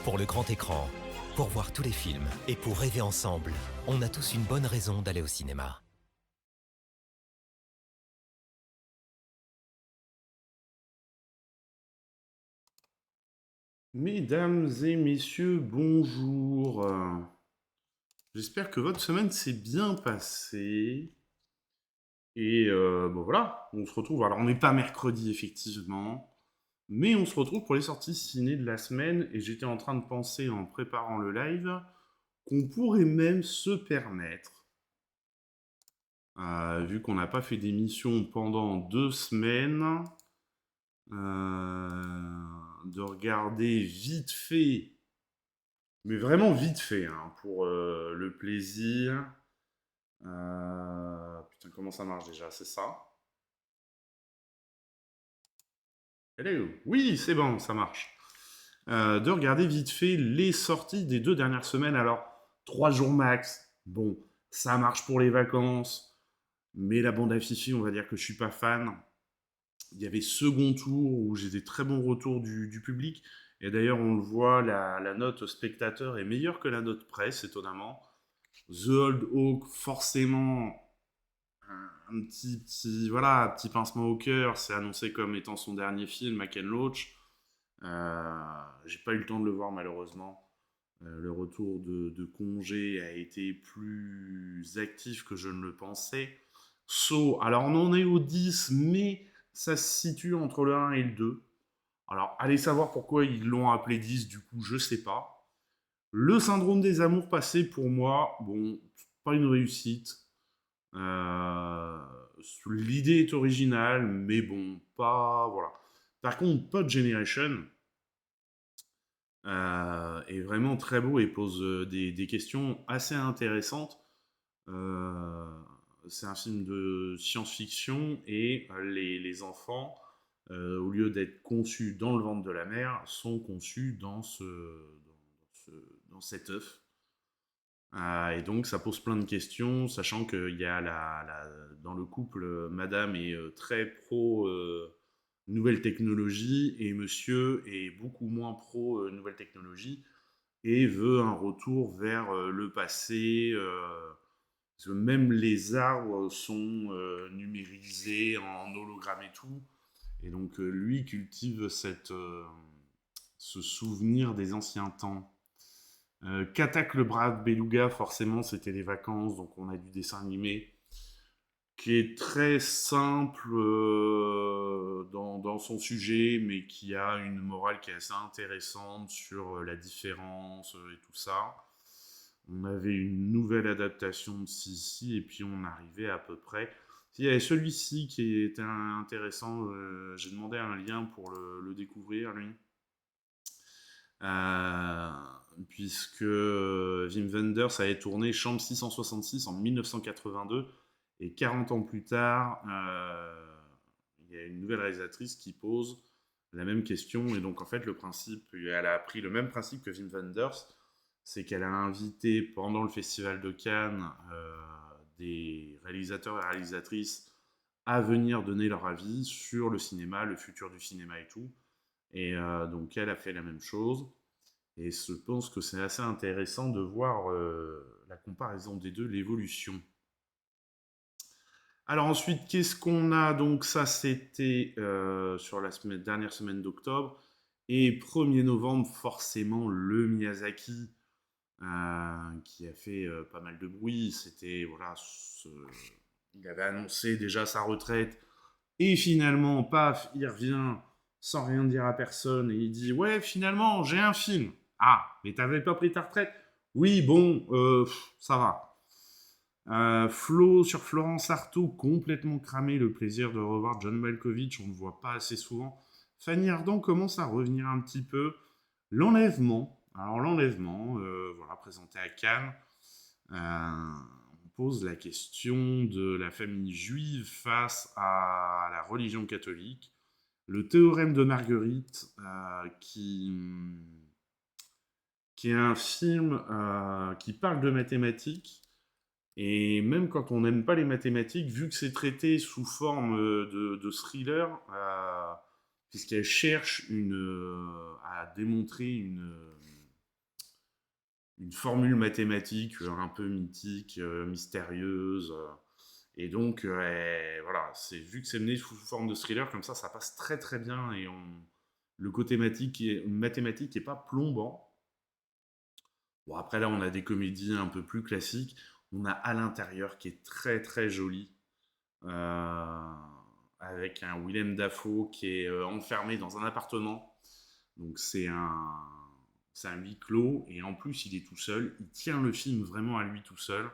Pour le grand écran, pour voir tous les films et pour rêver ensemble, on a tous une bonne raison d'aller au cinéma. Mesdames et messieurs, bonjour. J'espère que votre semaine s'est bien passée. Et bon voilà, on se retrouve. Alors on n'est pas mercredi effectivement, mais on se retrouve pour les sorties ciné de la semaine. Et j'étais en train de penser en préparant le live qu'on pourrait même se permettre, vu qu'on n'a pas fait d'émission pendant 2 semaines, de regarder vite fait, mais vraiment vite fait, hein, pour le plaisir. Putain, comment ça marche déjà? C'est ça? Hello. Oui, c'est bon, ça marche. De regarder vite fait les sorties des 2 dernières semaines. Alors, 3 jours max. Bon, ça marche pour les vacances. Mais la bande à Fifi, on va dire que je suis pas fan. Il y avait second tour où j'ai des très bons retours du public. Et d'ailleurs, on le voit, la note spectateur est meilleure que la note presse, étonnamment. The Old Hawk, forcément, un voilà, petit pincement au cœur. C'est annoncé comme étant son dernier film, Ken Loach. J'ai pas eu le temps de le voir, malheureusement. Le retour de congé a été plus actif que je ne le pensais. Alors on en est au 10, mais ça se situe entre le 1 et le 2. Alors, allez savoir pourquoi ils l'ont appelé 10, du coup, je sais pas. Le syndrome des amours passés, pour moi, bon, pas une réussite. Euh, L'idée est originale, mais bon, pas. Voilà. Par contre, Pod Generation est vraiment très beau et pose des questions assez intéressantes. Euh, c'est un film de science-fiction et les enfants, au lieu d'être conçus dans le ventre de la mère, sont conçus ce- dans cet œuf. Et donc ça pose plein de questions, sachant qu'il y a dans le couple, madame est très pro nouvelle technologie et monsieur est beaucoup moins pro nouvelle technologie et veut un retour vers le passé. Parce que même les arbres sont numérisés en hologramme et tout. Et donc lui cultive ce souvenir des anciens temps. Katak le brave beluga, forcément, c'était les vacances, donc on a du dessin animé qui est très simple dans son sujet, mais qui a une morale qui est assez intéressante sur la différence et tout ça. On avait une nouvelle adaptation de Sissi, et puis on arrivait à peu près. Il y avait celui-ci qui était intéressant, j'ai demandé un lien pour le découvrir, lui. Euh, Puisque Wim Wenders avait tourné Chambre 666 en 1982 et 40 ans plus tard, il y a une nouvelle réalisatrice qui pose la même question et donc en fait le principe, elle a pris le même principe que Wim Wenders, c'est qu'elle a invité pendant le festival de Cannes des réalisateurs et réalisatrices à venir donner leur avis sur le cinéma, le futur du cinéma et tout. Et donc elle a fait la même chose. Et je pense que c'est assez intéressant de voir la comparaison des deux, l'évolution. Alors ensuite, qu'est-ce qu'on a? Donc ça, c'était sur la dernière semaine d'octobre. Et 1er novembre, forcément, le Miyazaki, qui a fait pas mal de bruit. C'était, voilà, il avait annoncé déjà sa retraite. Et finalement, paf, il revient sans rien dire à personne. Et il dit, ouais, finalement, j'ai un film. Ah, mais t'avais pas pris ta retraite? Oui, bon, ça va. Flo sur Florence Artaud, complètement cramé, le plaisir de revoir John Malkovich, on ne le voit pas assez souvent. Fanny Ardant commence à revenir un petit peu. L'enlèvement, alors l'enlèvement, voilà, présenté à Cannes, on pose la question de la famille juive face à la religion catholique. Le théorème de Marguerite, qui est un film qui parle de mathématiques. Et même quand on n'aime pas les mathématiques, vu que c'est traité sous forme de thriller, puisqu'elle cherche à démontrer une formule mathématique un peu mythique, mystérieuse. Et donc, voilà, vu que c'est mené sous forme de thriller, comme ça passe très très bien. Et le côté mathématique n'est pas plombant. Bon, après, là, on a des comédies un peu plus classiques. On a À l'intérieur qui est très très joli. euh, Avec un Willem Dafoe qui est enfermé dans un appartement. Donc c'est un huis clos et en plus il est tout seul. Il tient le film vraiment à lui tout seul.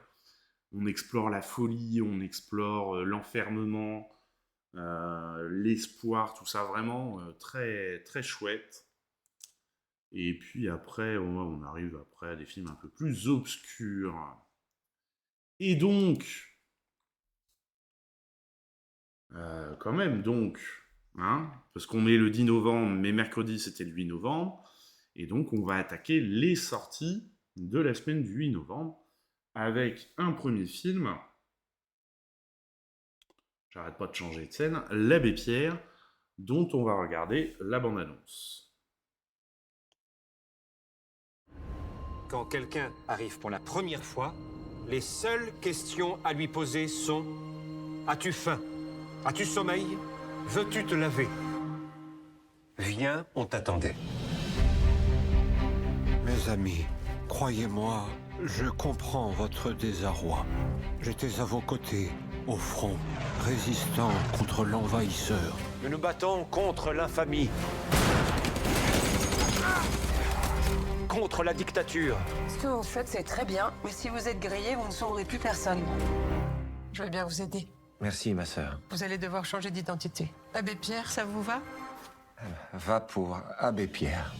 On explore la folie, on explore l'enfermement, l'espoir, tout ça vraiment très très chouette. Et puis après, on arrive après à des films un peu plus obscurs. Et donc, quand même, donc, hein, parce qu'on met le 10 novembre, mais mercredi c'était le 8 novembre, et donc on va attaquer les sorties de la semaine du 8 novembre avec un premier film, j'arrête pas de changer de scène, L'Abbé Pierre, dont on va regarder la bande-annonce. Quand quelqu'un arrive pour la première fois, les seules questions à lui poser sont: as-tu faim? As-tu sommeil? Veux-tu te laver? Viens, on t'attendait. Mes amis, croyez-moi, je comprends votre désarroi. J'étais à vos côtés, au front, résistant contre l'envahisseur. Nous nous battons contre l'infamie. Contre la dictature. Ce que vous faites, c'est très bien, mais si vous êtes grillé, vous ne sauverez plus personne. Je vais bien vous aider. Merci, ma sœur. Vous allez devoir changer d'identité. Abbé Pierre, ça vous va? Va pour Abbé Pierre.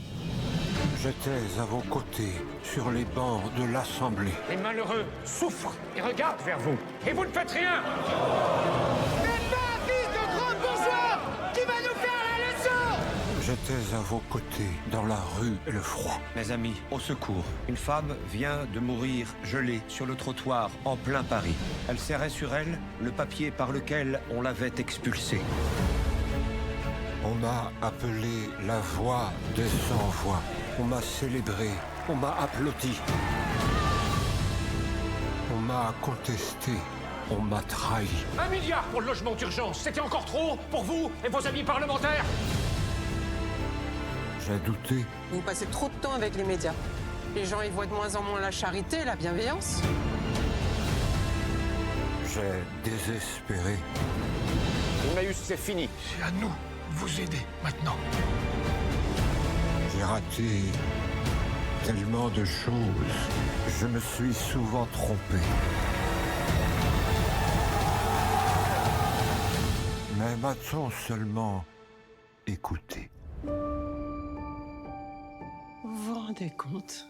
J'étais à vos côtés, sur les bancs de l'Assemblée. Les malheureux souffrent et regardent vers vous. Et vous ne faites rien. J'étais à vos côtés, dans la rue et le froid. Mes amis, au secours. Une femme vient de mourir gelée sur le trottoir en plein Paris. Elle serrait sur elle le papier par lequel on l'avait expulsée. On m'a appelé la voix des sans-voix. On m'a célébré, on m'a applaudi. On m'a contesté, on m'a trahi. 1 milliard pour le logement d'urgence, c'était encore trop pour vous et vos amis parlementaires. J'ai douté. Vous passez trop de temps avec les médias. Les gens y voient de moins en moins la charité et la bienveillance. J'ai désespéré. Emmaüs, c'est fini. C'est à nous de vous aider maintenant. J'ai raté tellement de choses. Je me suis souvent trompé. Mais m'a-t-on seulement écouté? Vous vous rendez compte?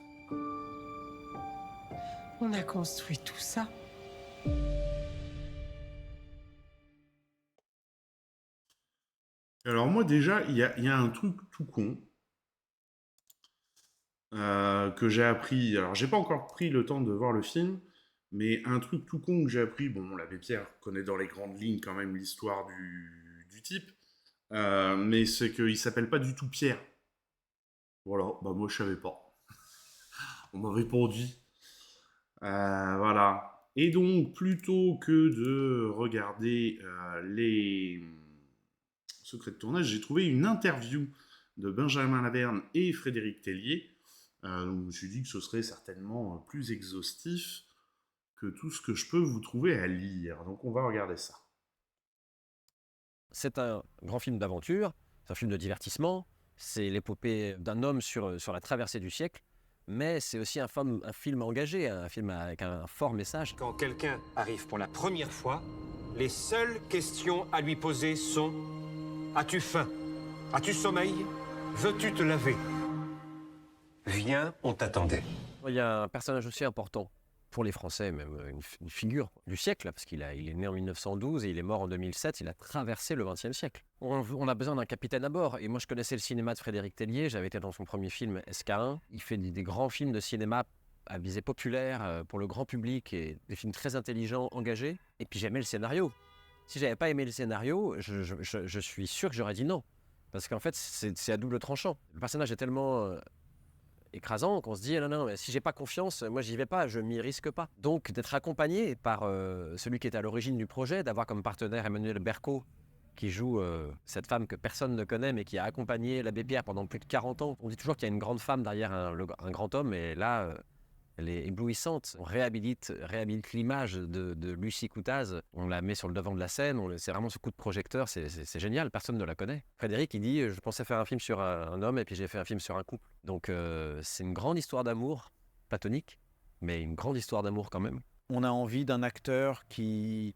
On a construit tout ça. Alors moi déjà, il y a un truc tout con que j'ai appris. Alors j'ai pas encore pris le temps de voir le film, mais un truc tout con que j'ai appris. Bon, l'abbé Pierre connaît dans les grandes lignes quand même l'histoire du type, mais c'est qu'il s'appelle pas du tout Pierre. Voilà, bah moi je savais pas. On m'a répondu. Voilà. Et donc, plutôt que de regarder les secrets de tournage, j'ai trouvé une interview de Benjamin Laverne et Frédéric Tellier. Donc je me suis dit que ce serait certainement plus exhaustif que tout ce que je peux vous trouver à lire. Donc on va regarder ça. C'est un grand film d'aventure, c'est un film de divertissement, c'est l'épopée d'un homme sur la traversée du siècle, mais c'est aussi un film engagé, un film avec un fort message. Quand quelqu'un arrive pour la première fois, les seules questions à lui poser sont: as-tu faim? As-tu sommeil? Veux-tu te laver? Viens, on t'attendait. Il y a un personnage aussi important pour les Français, même une figure du siècle, parce il est né en 1912 et il est mort en 2007, il a traversé le XXe siècle. On a besoin d'un capitaine à bord, et moi je connaissais le cinéma de Frédéric Tellier, j'avais été dans son premier film SK1, il fait des grands films de cinéma à visée populaire, pour le grand public, et des films très intelligents, engagés, et puis j'aimais le scénario. Si j'avais pas aimé le scénario, je suis sûr que j'aurais dit non, parce qu'en fait c'est à double tranchant. Le personnage est tellement écrasant qu'on se dit non, non, mais si j'ai pas confiance, moi j'y vais pas, je m'y risque pas. Donc d'être accompagné par celui qui est à l'origine du projet, d'avoir comme partenaire Emmanuel Berco, qui joue cette femme que personne ne connaît, mais qui a accompagné l'abbé Pierre pendant plus de 40 ans. On dit toujours qu'il y a une grande femme derrière un grand homme, et là, elle est éblouissante. On réhabilite l'image de Lucie Coutaz. On la met sur le devant de la scène. C'est vraiment ce coup de projecteur. C'est génial. Personne ne la connaît. Frédéric, il dit, je pensais faire un film sur un homme, et puis j'ai fait un film sur un couple. Donc, c'est une grande histoire d'amour, platonique, mais une grande histoire d'amour quand même. On a envie d'un acteur qui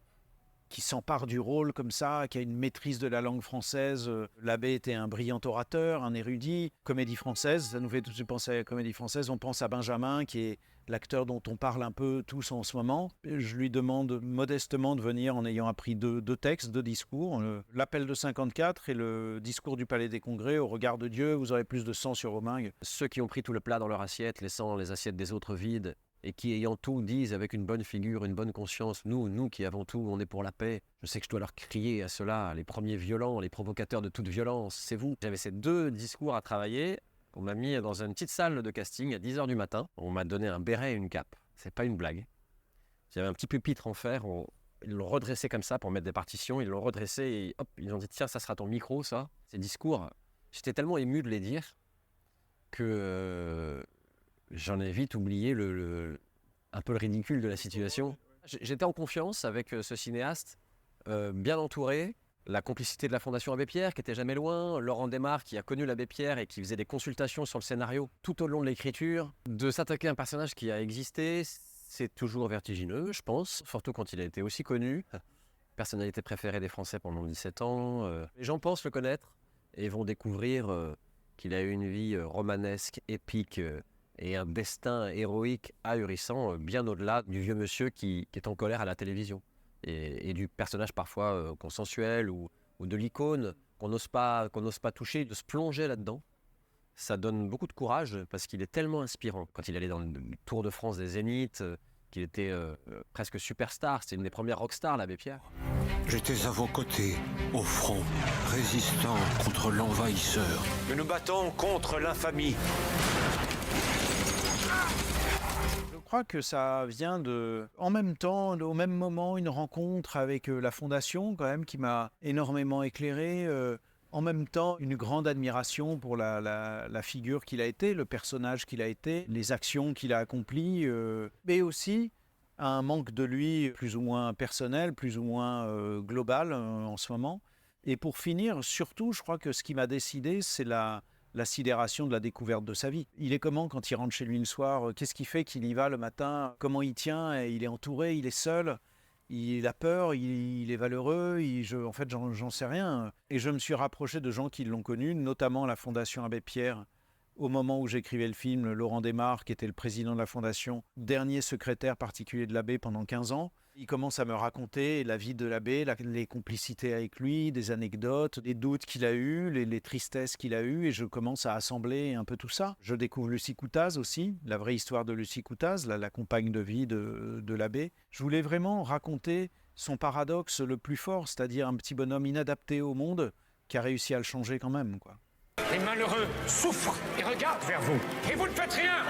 s'empare du rôle comme ça, qui a une maîtrise de la langue française. L'abbé était un brillant orateur, un érudit. Comédie française, ça nous fait tout de suite penser à la comédie française. On pense à Benjamin, qui est l'acteur dont on parle un peu tous en ce moment. Je lui demande modestement de venir en ayant appris deux textes, 2 discours. L'appel de 54 et le discours du Palais des Congrès. Au regard de Dieu, vous aurez plus de sang sur vos mains. Ceux qui ont pris tout le plat dans leur assiette, laissant les assiettes des autres vides, et qui, ayant tout, disent avec une bonne figure, une bonne conscience, nous qui avons tout, on est pour la paix. Je sais que je dois leur crier à ceux-là, les premiers violents, les provocateurs de toute violence, c'est vous. J'avais ces 2 discours à travailler. On m'a mis dans une petite salle de casting à 10h du matin. On m'a donné un béret et une cape. C'est pas une blague. J'avais un petit pupitre en fer. Ils l'ont redressé comme ça pour mettre des partitions. Ils l'ont redressé et hop, ils ont dit tiens, ça sera ton micro, ça. Ces discours, j'étais tellement ému de les dire que j'en ai vite oublié un peu le ridicule de la situation. J'étais en confiance avec ce cinéaste, bien entouré. La complicité de la Fondation Abbé Pierre, qui était jamais loin. Laurent Desmarres, qui a connu l'Abbé Pierre et qui faisait des consultations sur le scénario tout au long de l'écriture. De s'attaquer à un personnage qui a existé, c'est toujours vertigineux, je pense. Surtout quand il a été aussi connu. Personnalité préférée des Français pendant 17 ans. Les gens pensent le connaître et vont découvrir qu'il a eu une vie romanesque, épique, et un destin héroïque ahurissant, bien au-delà du vieux monsieur qui est en colère à la télévision. Et du personnage parfois consensuel ou de l'icône qu'on n'ose pas toucher, de se plonger là-dedans. Ça donne beaucoup de courage parce qu'il est tellement inspirant. Quand il allait dans le Tour de France des Zéniths, qu'il était presque superstar, c'était une des premières rockstars, l'abbé Pierre. J'étais à vos côtés, au front, résistant contre l'envahisseur. Nous nous battons contre l'infamie. Je crois que ça vient en même temps, au même moment, une rencontre avec la Fondation quand même qui m'a énormément éclairé. En même temps, une grande admiration pour la figure qu'il a été, le personnage qu'il a été, les actions qu'il a accomplies, mais aussi un manque de lui plus ou moins personnel, plus ou moins global en ce moment. Et pour finir, surtout, je crois que ce qui m'a décidé, c'est la sidération de la découverte de sa vie. Il est comment quand il rentre chez lui le soir? Qu'est-ce qui fait qu'il y va le matin? Comment il tient? Il est entouré, il est seul, il a peur, il est valeureux, en fait, j'en sais rien. Et je me suis rapproché de gens qui l'ont connu, notamment la Fondation Abbé Pierre. Au moment où j'écrivais le film, Laurent Desmarres, qui était le président de la Fondation, dernier secrétaire particulier de l'abbé pendant 15 ans, il commence à me raconter la vie de l'abbé, les complicités avec lui, des anecdotes, les doutes qu'il a eus, les tristesses qu'il a eues, et je commence à assembler un peu tout ça. Je découvre Lucie Coutaz aussi, la vraie histoire de Lucie Coutaz, la compagne de vie de l'abbé. Je voulais vraiment raconter son paradoxe le plus fort, c'est-à-dire un petit bonhomme inadapté au monde qui a réussi à le changer quand même, quoi. Les malheureux souffrent et regardent vers vous. Et vous ne faites rien.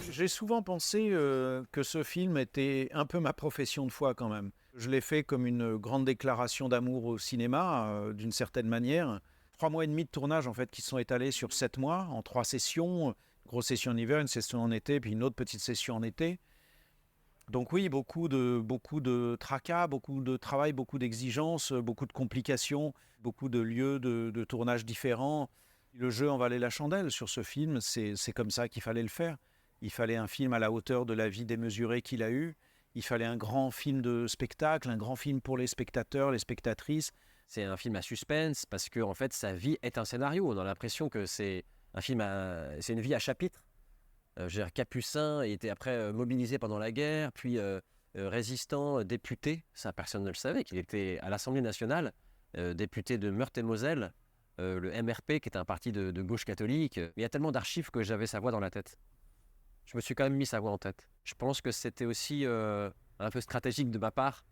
J'ai souvent pensé que ce film était un peu ma profession de foi quand même. Je l'ai fait comme une grande déclaration d'amour au cinéma, d'une certaine manière. 3 mois et demi de tournage en fait qui se sont étalés sur 7 mois, en 3 sessions. Grosse session en hiver, une session en été, puis une autre petite session en été. Donc oui, beaucoup de tracas, beaucoup de travail, beaucoup d'exigences, beaucoup de complications, beaucoup de lieux de tournage différents. Le jeu en valait la chandelle sur ce film, c'est comme ça qu'il fallait le faire. Il fallait un film à la hauteur de la vie démesurée qu'il a eue. Il fallait un grand film de spectacle, un grand film pour les spectateurs, les spectatrices. C'est un film à suspense parce que en fait, sa vie est un scénario. On a l'impression que c'est un film, c'est une vie à chapitre. Capucin était après mobilisé pendant la guerre, puis résistant, député. Ça, personne ne le savait, qu'il était à l'Assemblée nationale, député de Meurthe-et-Moselle, le MRP, qui est un parti de gauche catholique. Mais il y a tellement d'archives que j'avais sa voix dans la tête. Je me suis quand même mis sa voix en tête. Je pense que c'était aussi un peu stratégique de ma part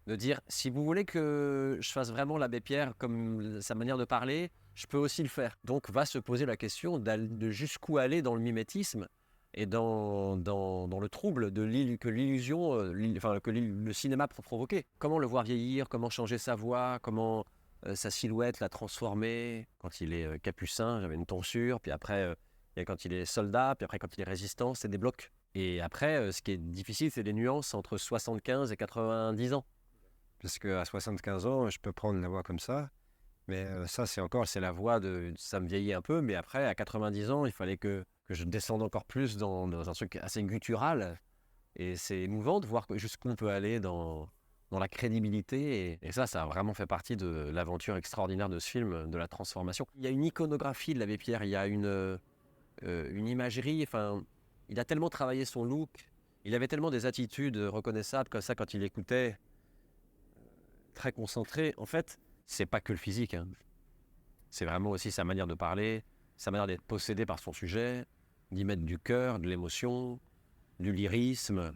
De dire, si vous voulez que je fasse vraiment l'abbé Pierre comme sa manière de parler, je peux aussi le faire. Donc va se poser la question de jusqu'où aller dans le mimétisme et dans le trouble que l'illusion, le cinéma peut provoquer. Comment le voir vieillir, comment changer sa voix, comment sa silhouette la transformer. Quand il est capucin, j'avais une tonsure, puis après, il y a quand il est soldat, puis après quand il est résistant, c'est des blocs. Et après, ce qui est difficile, c'est les nuances entre 75 et 90 ans. Parce qu'à 75 ans, je peux prendre la voix comme ça, mais ça, c'est la voix ça me vieillit un peu, mais après, à 90 ans, il fallait que je descende encore plus dans un truc assez guttural. Et c'est émouvant de voir jusqu'où on peut aller dans la crédibilité. Et ça a vraiment fait partie de l'aventure extraordinaire de ce film, de la transformation. Il y a une iconographie de l'abbé Pierre, il y a une imagerie, enfin, il a tellement travaillé son look, il avait tellement des attitudes reconnaissables comme ça quand il écoutait. Très concentré. En fait, c'est pas que le physique, hein. C'est vraiment aussi sa manière de parler, sa manière d'être possédé par son sujet, d'y mettre du cœur, de l'émotion, du lyrisme.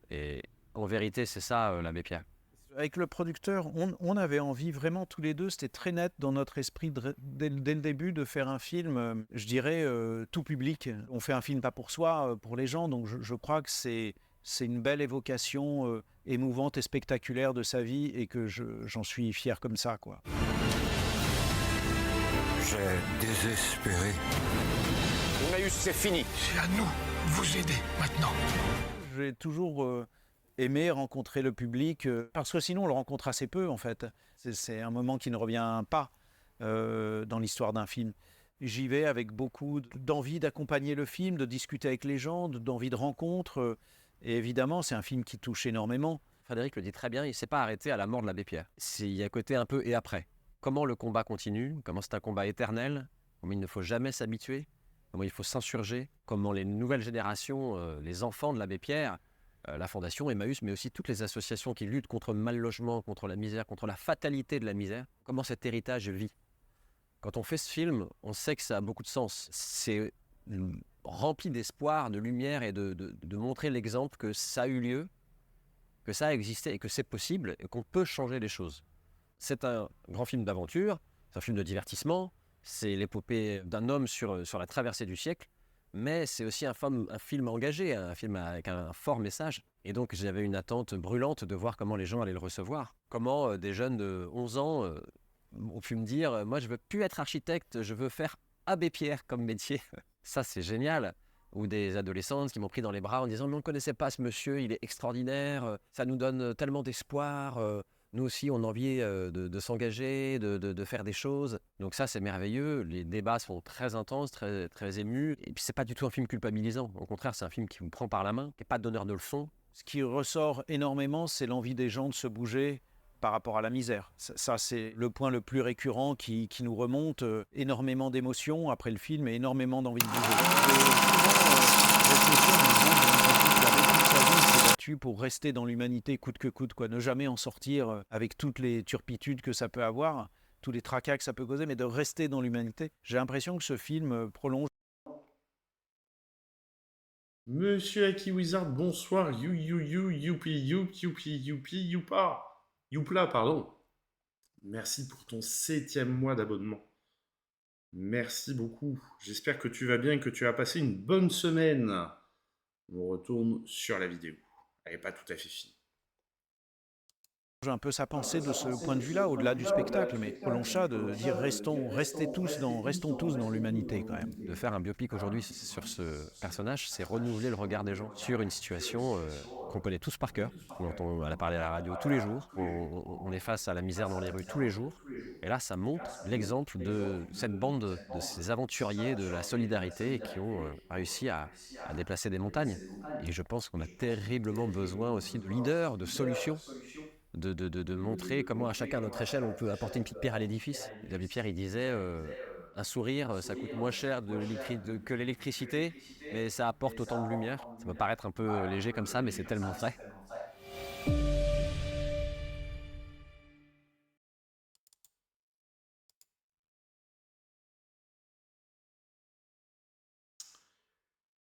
Et en vérité, c'est ça, l'abbé Pierre. Avec le producteur, on avait envie vraiment tous les deux, c'était très net dans notre esprit dès le début de faire un film, je dirais, tout public. On fait un film pas pour soi, pour les gens, donc je crois que c'est une belle évocation émouvante et spectaculaire de sa vie et que j'en suis fier comme ça, quoi. J'ai désespéré. Emmaüs, c'est fini. C'est à nous de vous aider maintenant. J'ai toujours aimé rencontrer le public, parce que sinon on le rencontre assez peu en fait. C'est un moment qui ne revient pas dans l'histoire d'un film. J'y vais avec beaucoup d'envie d'accompagner le film, de discuter avec les gens, d'envie de rencontre. Et évidemment, c'est un film qui touche énormément. Frédéric le dit très bien, il ne s'est pas arrêté à la mort de l'abbé Pierre. Il y a un côté un peu et après. Comment le combat continue, comment c'est un combat éternel, comment il ne faut jamais s'habituer, comment il faut s'insurger, comment les nouvelles générations, les enfants de l'abbé Pierre, la Fondation Emmaüs, mais aussi toutes les associations qui luttent contre le mal-logement, contre la misère, contre la fatalité de la misère, comment cet héritage vit. Quand on fait ce film, on sait que ça a beaucoup de sens. C'est rempli d'espoir, de lumière et de montrer l'exemple que ça a eu lieu, que ça a existé et que c'est possible et qu'on peut changer les choses. C'est un grand film d'aventure, c'est un film de divertissement, c'est l'épopée d'un homme sur la traversée du siècle, mais c'est aussi un film engagé, un film avec un fort message. Et donc j'avais une attente brûlante de voir comment les gens allaient le recevoir. Comment des jeunes de 11 ans ont pu me dire « Moi, je veux plus être architecte, je veux faire abbé Pierre comme métier. » Ça, c'est génial. Ou des adolescentes qui m'ont pris dans les bras en disant « Mais on ne connaissait pas ce monsieur, il est extraordinaire, ça nous donne tellement d'espoir. Nous aussi, on a envie de s'engager, de faire des choses. » Donc ça, c'est merveilleux. Les débats sont très intenses, très, très émus. Et puis, c'est pas du tout un film culpabilisant. Au contraire, c'est un film qui vous prend par la main, qui n'est pas donneur de leçons. Ce qui ressort énormément, c'est l'envie des gens de se bouger par rapport à la misère. Ça c'est le point le plus récurrent qui nous remonte. Énormément d'émotions après le film et énormément d'envie de bouger. Pour rester dans l'humanité coûte que coûte, quoi. Ne jamais en sortir avec toutes les turpitudes que ça peut avoir, tous les tracas que ça peut causer, mais de rester dans l'humanité. J'ai l'impression que ce film prolonge. Monsieur Aki Wizard, bonsoir. Youpa. Youpla, pardon. Merci pour ton 7e mois d'abonnement. Merci beaucoup. J'espère que tu vas bien et que tu as passé une bonne semaine. On retourne sur la vidéo. Elle n'est pas tout à fait finie. Un peu sa pensée de ce point de vue-là, au-delà du spectacle, mais Coloncha de dire restons tous dans l'humanité quand même. De faire un biopic aujourd'hui sur ce personnage, c'est renouveler le regard des gens sur une situation qu'on connaît tous par cœur, dont on a parlé à la radio tous les jours, on est face à la misère dans les rues tous les jours, et là ça montre l'exemple de cette bande de ces aventuriers de la solidarité qui ont réussi à déplacer des montagnes. Et je pense qu'on a terriblement besoin aussi de leaders, de solutions. De montrer comment à chacun à notre échelle on peut apporter une petite pierre à l'édifice. L'abbé Pierre il disait un sourire ça coûte moins cher que l'électricité mais ça apporte autant de lumière. Ça peut paraître un peu léger comme ça mais c'est tellement vrai.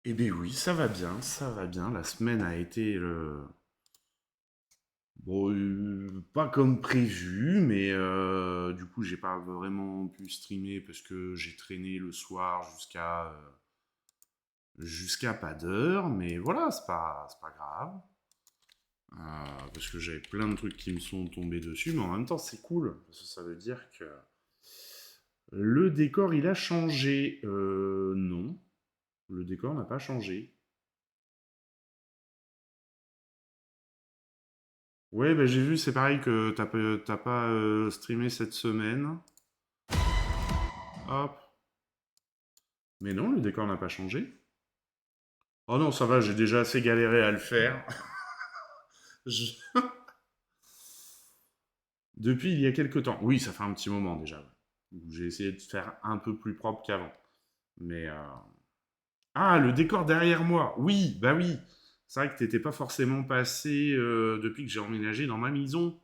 Eh bien oui, ça va bien. La semaine a été Bon, pas comme prévu, mais du coup, j'ai pas vraiment pu streamer parce que j'ai traîné le soir jusqu'à pas d'heure. Mais voilà, c'est pas grave. Parce que j'avais plein de trucs qui me sont tombés dessus, mais en même temps, c'est cool. Parce que ça veut dire que le décor, il a changé. Non, le décor n'a pas changé. Ouais, bah, j'ai vu, c'est pareil que t'as pas streamé cette semaine. Hop. Mais non, le décor n'a pas changé. Oh non, ça va, j'ai déjà assez galéré à le faire. Je- Depuis il y a quelques temps. Oui, ça fait un petit moment déjà. Où j'ai essayé de faire un peu plus propre qu'avant. Mais... Ah, le décor derrière moi. Oui, bah oui. C'est vrai que t'étais pas forcément passé depuis que j'ai emménagé dans ma maison.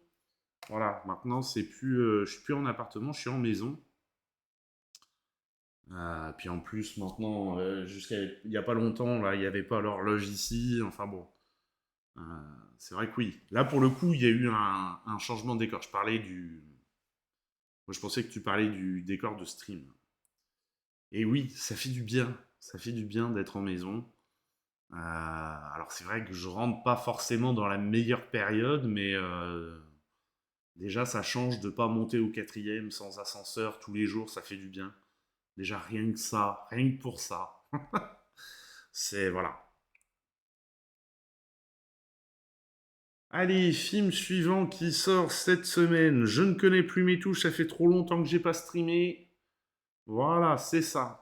Voilà, maintenant c'est plus, je suis plus en appartement, je suis en maison. Puis en plus maintenant, jusqu'à il y a pas longtemps, là, il n'y avait pas l'horloge ici. Enfin bon, euh, c'est vrai que oui. Là pour le coup, il y a eu un changement de décor. Moi, je pensais que tu parlais du décor de stream. Et oui, ça fait du bien. Ça fait du bien d'être en maison. Alors c'est vrai que je rentre pas forcément dans la meilleure période, mais déjà ça change de pas monter au 4e sans ascenseur tous les jours, ça fait du bien. Déjà rien que ça, rien que pour ça. C'est voilà. Allez, film suivant qui sort cette semaine. Je ne connais plus mes touches, ça fait trop longtemps que j'ai pas streamé. Voilà, c'est ça.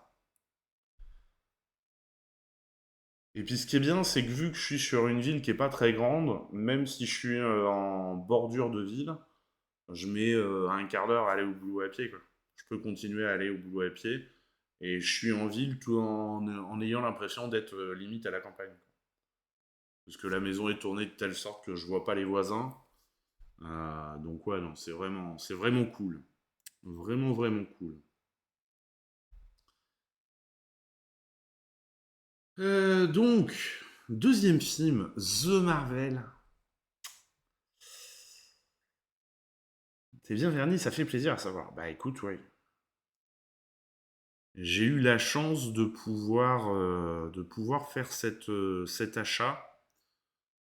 Et puis ce qui est bien, c'est que vu que je suis sur une ville qui est pas très grande, même si je suis en bordure de ville, je mets un quart d'heure à aller au boulot à pied, quoi. Je peux continuer à aller au boulot à pied, et je suis en ville tout en ayant l'impression d'être limite à la campagne. Parce que la maison est tournée de telle sorte que je vois pas les voisins. Donc ouais, non, c'est vraiment cool. Vraiment, vraiment cool. Donc, deuxième film, The Marvel. T'es bien verni, ça fait plaisir à savoir. Bah écoute, ouais. J'ai eu la chance de pouvoir faire cet achat.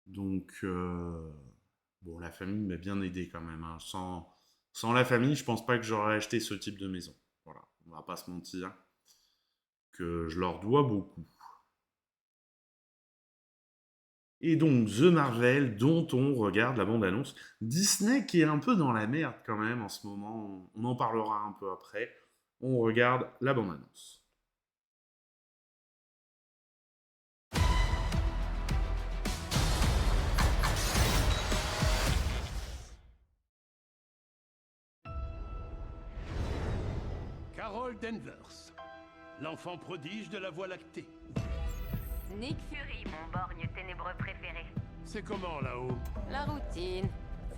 Donc, bon, la famille m'a bien aidé quand même, hein. Sans la famille, je pense pas que j'aurais acheté ce type de maison. Voilà, on va pas se mentir. Que je leur dois beaucoup. Et donc, The Marvel, dont on regarde la bande-annonce. Disney qui est un peu dans la merde quand même en ce moment. On en parlera un peu après. On regarde la bande-annonce. Carol Danvers, l'enfant prodige de la Voie lactée. Nick Fury, mon borgne ténébreux préféré. C'est comment là-haut? La routine.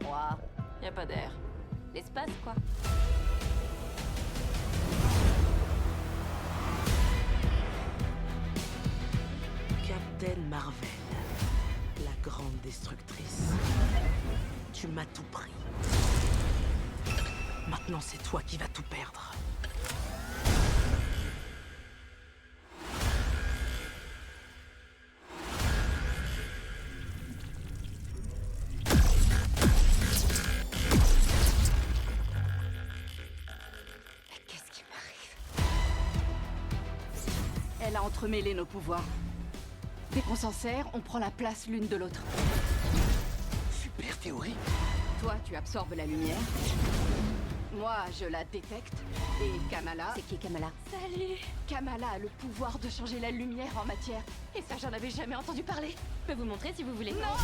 Froid. Y a pas d'air. L'espace, quoi. Captain Marvel, la grande destructrice. Tu m'as tout pris. Maintenant, c'est toi qui vas tout perdre. Qu'est-ce qui m'arrive? Elle a entremêlé nos pouvoirs. Dès qu'on s'en sert, on prend la place l'une de l'autre. Super théorie. Toi, tu absorbes la lumière. Moi, je la détecte. Et Kamala... C'est qui Kamala? Salut! Kamala a le pouvoir de changer la lumière en matière. Et ça, j'en avais jamais entendu parler. Je peux vous montrer si vous voulez. Non!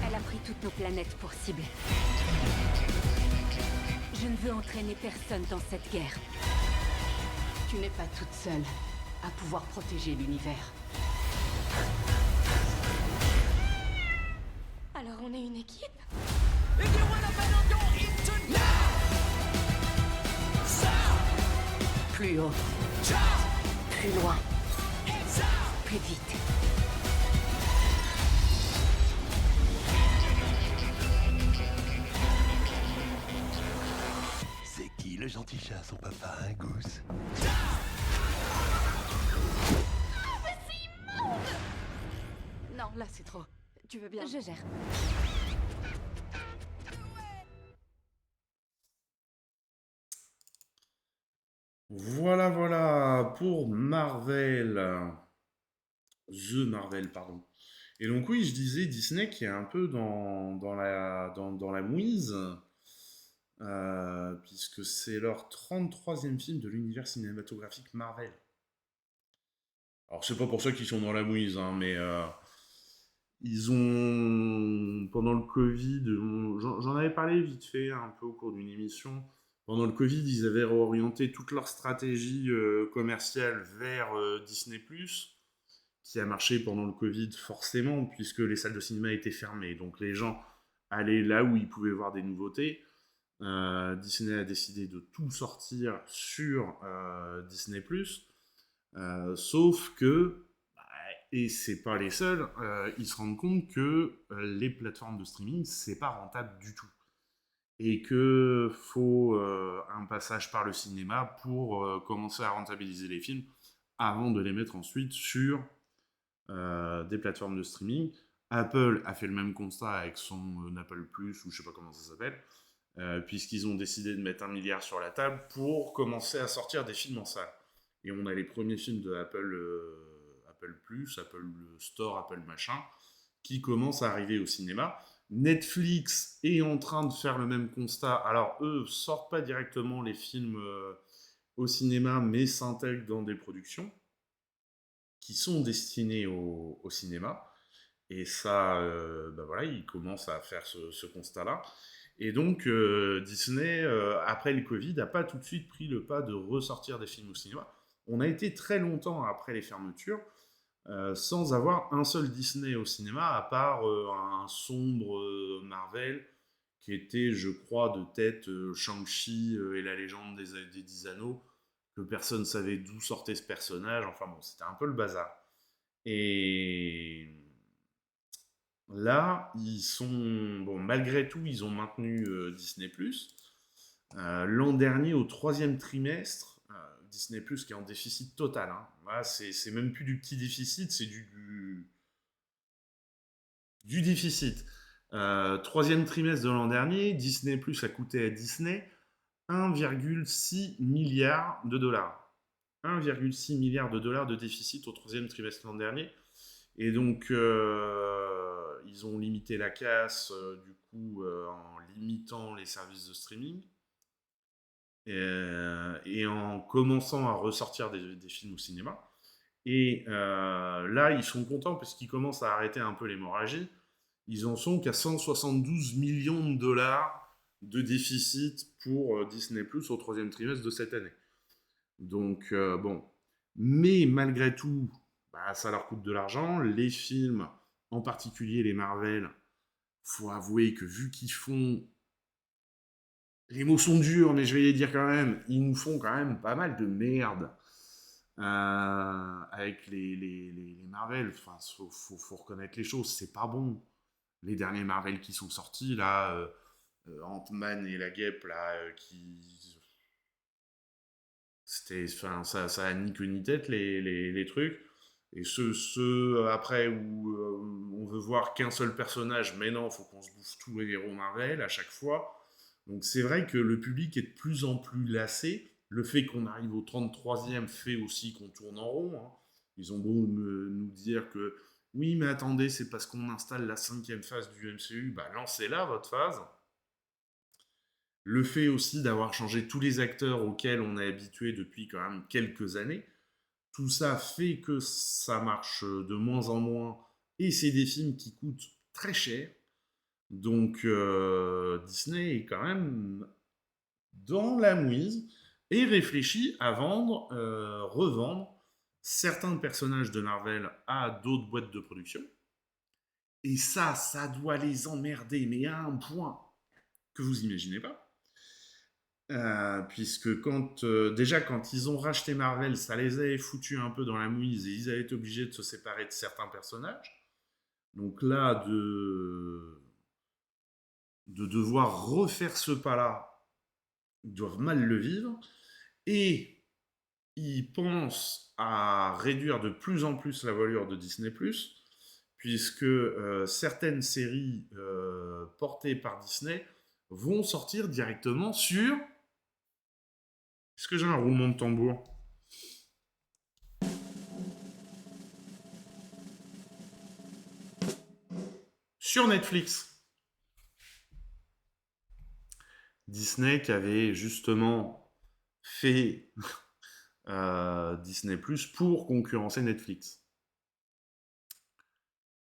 Elle a pris toutes nos planètes pour cible. Je ne veux entraîner personne dans cette guerre. Tu n'es pas toute seule à pouvoir protéger l'univers. qu'on est une équipe. Plus haut. Plus loin. Plus vite. C'est qui le gentil chat, son papa, hein, Goose? Mais c'est immonde! Non, là c'est trop. Tu veux bien? Je gère. Voilà, voilà, pour Marvel. The Marvel, pardon. Et donc oui, je disais Disney qui est un peu dans la mouise, puisque c'est leur 33e film de l'univers cinématographique Marvel. Alors c'est pas pour ça qu'ils sont dans la mouise, hein, mais ils ont, pendant le Covid, j'en avais parlé vite fait un peu au cours d'une émission, pendant le Covid, ils avaient réorienté toute leur stratégie commerciale vers Disney+, qui a marché pendant le Covid forcément, puisque les salles de cinéma étaient fermées. Donc les gens allaient là où ils pouvaient voir des nouveautés. Disney a décidé de tout sortir sur Disney+, sauf que, et c'est pas les seuls, ils se rendent compte que les plateformes de streaming, c'est pas rentable du tout. Et que faut un passage par le cinéma pour commencer à rentabiliser les films avant de les mettre ensuite sur des plateformes de streaming. Apple a fait le même constat avec son Apple Plus, ou je sais pas comment ça s'appelle, puisqu'ils ont décidé de mettre 1 milliard sur la table pour commencer à sortir des films en salle. Et on a les premiers films de Apple Plus, Apple Store, Apple machin, qui commencent à arriver au cinéma. Netflix est en train de faire le même constat. Alors, eux sortent pas directement les films au cinéma, mais s'intègrent dans des productions qui sont destinées au cinéma. Et ça, voilà, ils commencent à faire ce constat-là. Et donc, Disney, après le Covid, n'a pas tout de suite pris le pas de ressortir des films au cinéma. On a été très longtemps après les fermetures, sans avoir un seul Disney au cinéma, à part un sombre Marvel, qui était, je crois, de tête Shang-Chi et la légende des 10 anneaux, que personne ne savait d'où sortait ce personnage, enfin bon, c'était un peu le bazar. Et là, ils sont... Bon, malgré tout, ils ont maintenu Disney+. L'an dernier, au 3e trimestre, Disney+, qui est en déficit total. Hein. Là, c'est même plus du petit déficit, c'est du déficit. 3e trimestre de l'an dernier, Disney+ a coûté à Disney 1,6 milliard de dollars. 1,6 milliard de dollars de déficit au 3e trimestre de l'an dernier. Et donc, ils ont limité la casse, du coup, en limitant les services de streaming. Et en commençant à ressortir des films au cinéma. Et là, ils sont contents parce qu'ils commencent à arrêter un peu l'hémorragie. Ils en sont qu'à 172 millions de dollars de déficit pour Disney+, au 3e trimestre de cette année. Donc, bon. Mais malgré tout, ça leur coûte de l'argent. Les films, en particulier les Marvel, faut avouer que vu qu'ils font... Les mots sont durs, mais je vais les dire quand même. Ils nous font quand même pas mal de merde. Avec les Marvel. Enfin, faut reconnaître les choses. C'est pas bon. Les derniers Marvel qui sont sortis, là, Ant-Man et la Guêpe, là, c'était... Enfin, ça a ni queue ni tête, les trucs. Et ceux après où on veut voir qu'un seul personnage, mais non, faut qu'on se bouffe tous les héros Marvel à chaque fois. Donc c'est vrai que le public est de plus en plus lassé. Le fait qu'on arrive au 33e fait aussi qu'on tourne en rond. Hein. Ils ont beau nous dire que oui, mais attendez, c'est parce qu'on installe la 5e phase du MCU. Lancez-la, votre phase. Le fait aussi d'avoir changé tous les acteurs auxquels on est habitué depuis quand même quelques années. Tout ça fait que ça marche de moins en moins. Et c'est des films qui coûtent très cher. Donc Disney est quand même dans la mouise et réfléchit à revendre certains personnages de Marvel à d'autres boîtes de production. Et ça doit les emmerder, mais à un point que vous imaginez pas. Puisque déjà quand ils ont racheté Marvel, ça les avait foutus un peu dans la mouise et ils avaient été obligés de se séparer de certains personnages. Donc là, de devoir refaire ce pas-là, ils doivent mal le vivre. Et ils pensent à réduire de plus en plus la voilure de Disney+, puisque certaines séries portées par Disney vont sortir directement sur... Est-ce que j'ai un roulement de tambour? Sur Netflix. Disney qui avait justement fait Disney Plus pour concurrencer Netflix.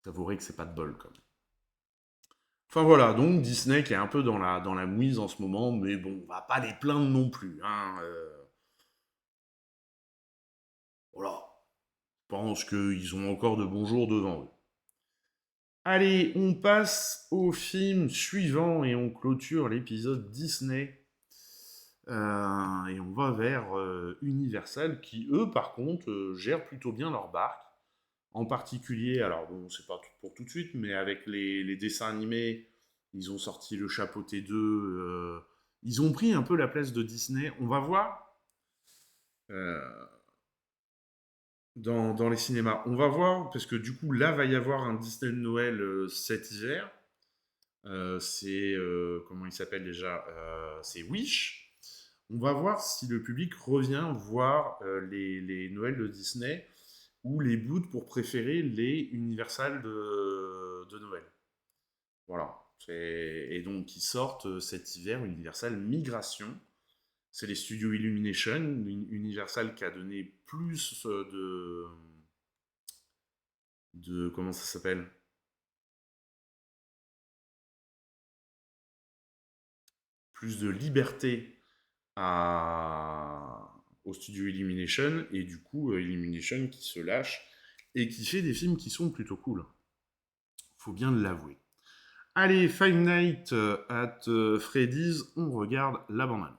J'avouerai que c'est pas de bol quand même. Enfin voilà, donc Disney qui est un peu dans la mouise en ce moment, mais bon, on va pas les plaindre non plus. Hein, voilà. Je pense qu'ils ont encore de bons jours devant eux. Allez, on passe au film suivant et on clôture l'épisode Disney. Et on va vers Universal qui, eux, par contre, gèrent plutôt bien leur barque. En particulier, alors bon, c'est pas pour tout de suite, mais avec les dessins animés, ils ont sorti le Chapeauté 2. Ils ont pris un peu la place de Disney. On va voir dans les cinémas. On va voir, parce que du coup, là, va y avoir un Disney de Noël cet hiver. C'est, comment il s'appelle déjà c'est Wish. On va voir si le public revient voir les Noëls de Disney ou les bouts pour préférer les Universal de Noël. Voilà. Et donc, ils sortent cet hiver Universal Migration. C'est les studios Illumination. Universal qui a donné plus de comment ça s'appelle? Plus de liberté au studio Illumination, et du coup Illumination qui se lâche et qui fait des films qui sont plutôt cool. Faut bien l'avouer. Allez, Five Nights at Freddy's, on regarde la bande-annonce.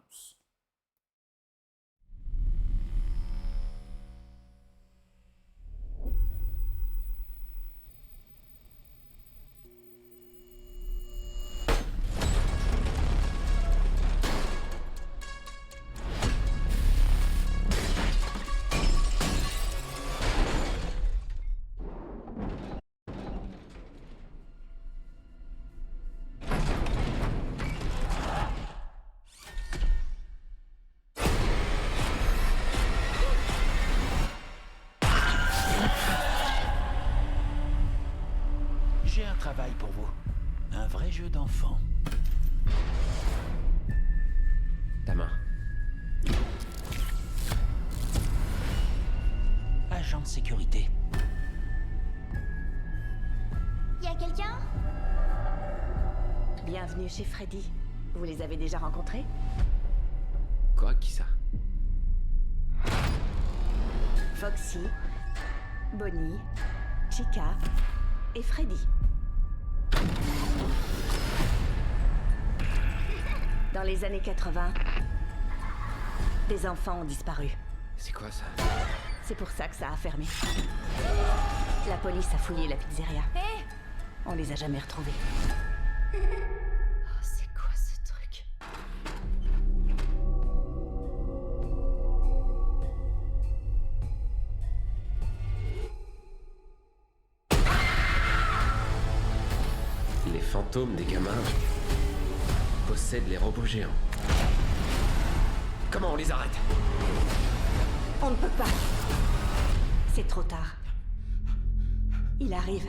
J'ai un travail pour vous. Un vrai jeu d'enfant. Ta main. Agent de sécurité. Y a quelqu'un? Bienvenue chez Freddy. Vous les avez déjà rencontrés? Quoi, qui ça? Foxy, Bonnie, Chica et Freddy. Dans les années 80, des enfants ont disparu. C'est quoi ça? C'est pour ça que ça a fermé. La police a fouillé la pizzeria. On les a jamais retrouvés. Oh, c'est quoi ce truc? Les fantômes des gamins possèdent les robots géants. Comment on les arrête? On ne peut pas. C'est trop tard. Il arrive.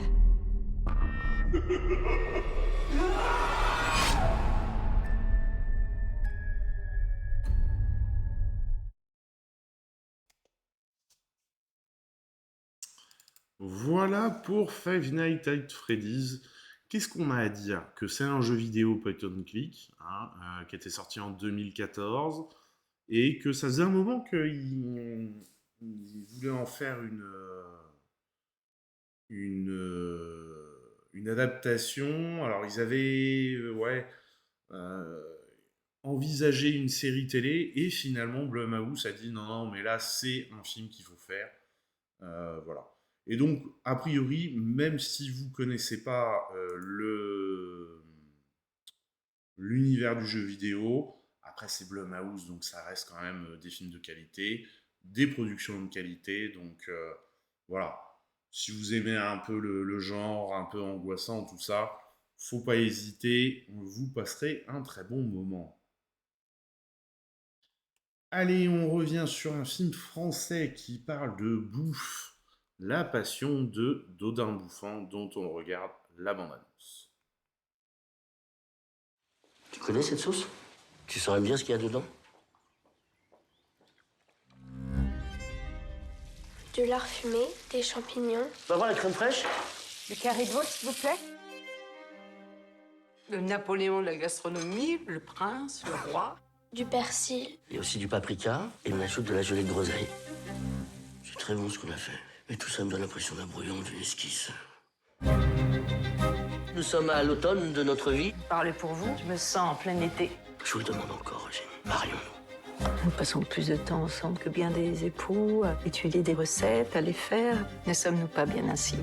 Voilà pour Five Nights at Freddy's. Qu'est-ce qu'on a à dire? Que c'est un jeu vidéo point and click, qui était sorti en 2014, et que ça faisait un moment qu'ils voulaient en faire une une adaptation. Alors, ils avaient envisagé une série télé et finalement, Blumhouse a dit non, mais là, c'est un film qu'il faut faire. Voilà. Et donc, a priori, même si vous connaissez pas l'univers du jeu vidéo, après c'est Blumhouse, donc ça reste quand même des films de qualité, des productions de qualité, donc voilà. Si vous aimez un peu le genre, un peu angoissant, tout ça, faut pas hésiter, vous passerez un très bon moment. Allez, on revient sur un film français qui parle de bouffe, La Passion de Dodin Bouffant, dont on regarde la bande-annonce. Tu connais cette sauce? Tu saurais bien ce qu'il y a dedans? Du lard fumé, des champignons. Tu vas voir la crème fraîche? Du carré de veau, s'il vous plaît. Le Napoléon de la gastronomie, le prince, le roi. Du persil. Il y a aussi du paprika et on ajoute de la gelée de groseille. C'est très bon ce qu'on a fait. Mais tout ça me donne l'impression d'un brouillon, d'une esquisse. Nous sommes à l'automne de notre vie. Parlez pour vous, je me sens en plein été. Je vous le demande encore, Eugénie. Marions-nous. Nous passons plus de temps ensemble que bien des époux, à étudier des recettes, à les faire. Ne sommes-nous pas bien ainsi?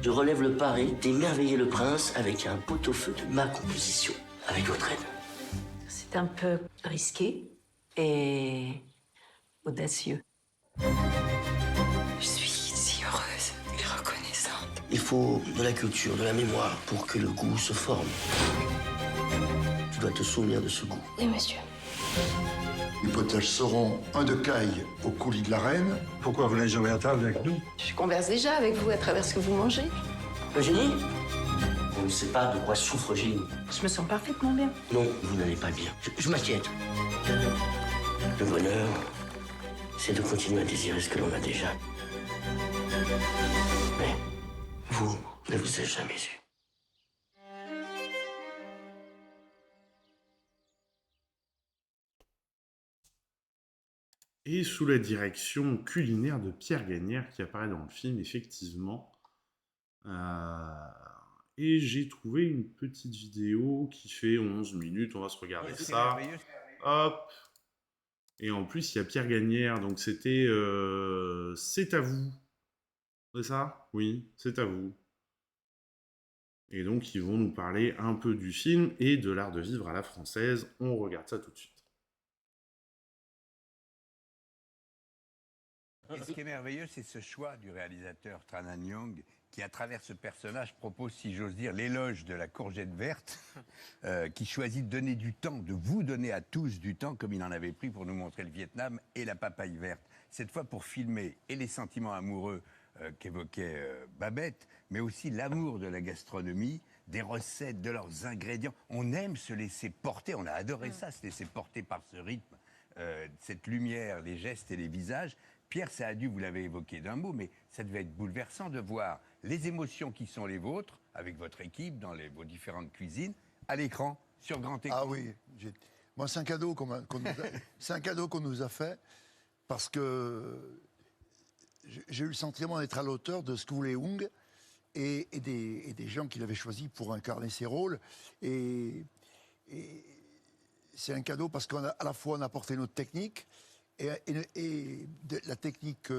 Je relève le pari d'émerveiller le prince avec un pot-au-feu de ma composition, avec votre aide. C'est un peu risqué et audacieux. Je suis si heureuse et reconnaissante. Il faut de la culture, de la mémoire pour que le goût se forme. Tu dois te souvenir de ce goût. Oui, monsieur. Les potages seront un de caille au coulis de la reine. Pourquoi vous n'êtes jamais à table avec nous? Je converse déjà avec vous à travers ce que vous mangez. Eugénie? On ne sait pas de quoi souffre Eugénie. Je me sens parfaitement bien. Non, vous n'allez pas bien. Je m'inquiète. Le bonheur, c'est de continuer à désirer ce que l'on a déjà. Mais vous ne vous êtes jamais eu. Et sous la direction culinaire de Pierre Gagnère qui apparaît dans le film, effectivement. Et j'ai trouvé une petite vidéo qui fait 11 minutes, on va se regarder ça. Hop. Et en plus, il y a Pierre Gagnère, donc c'était C'est à vous. C'est ça? Oui, c'est à vous. Et donc, ils vont nous parler un peu du film et de l'art de vivre à la française. On regarde ça tout de suite. Et ce qui est merveilleux, c'est ce choix du réalisateur Tran Anh Young qui, à travers ce personnage, propose, si j'ose dire, l'éloge de la courgette verte, qui choisit de donner du temps, de vous donner à tous du temps, comme il en avait pris pour nous montrer le Vietnam et la papaye verte. Cette fois pour filmer et les sentiments amoureux qu'évoquait Babette, mais aussi l'amour de la gastronomie, des recettes, de leurs ingrédients. On aime se laisser porter, on a adoré ça, se laisser porter par ce rythme, cette lumière, les gestes et les visages. Pierre Sahadu, vous l'avez évoqué d'un mot, mais ça devait être bouleversant de voir les émotions qui sont les vôtres, avec votre équipe, dans vos différentes cuisines, à l'écran, sur grand écran. Ah oui, moi c'est un cadeau qu'on nous a fait, parce que j'ai eu le sentiment d'être à l'auteur de ce que voulait Hung et des gens qu'il avait choisis pour incarner ses rôles. Et c'est un cadeau parce qu'à la fois on a apporté notre technique, et de la technique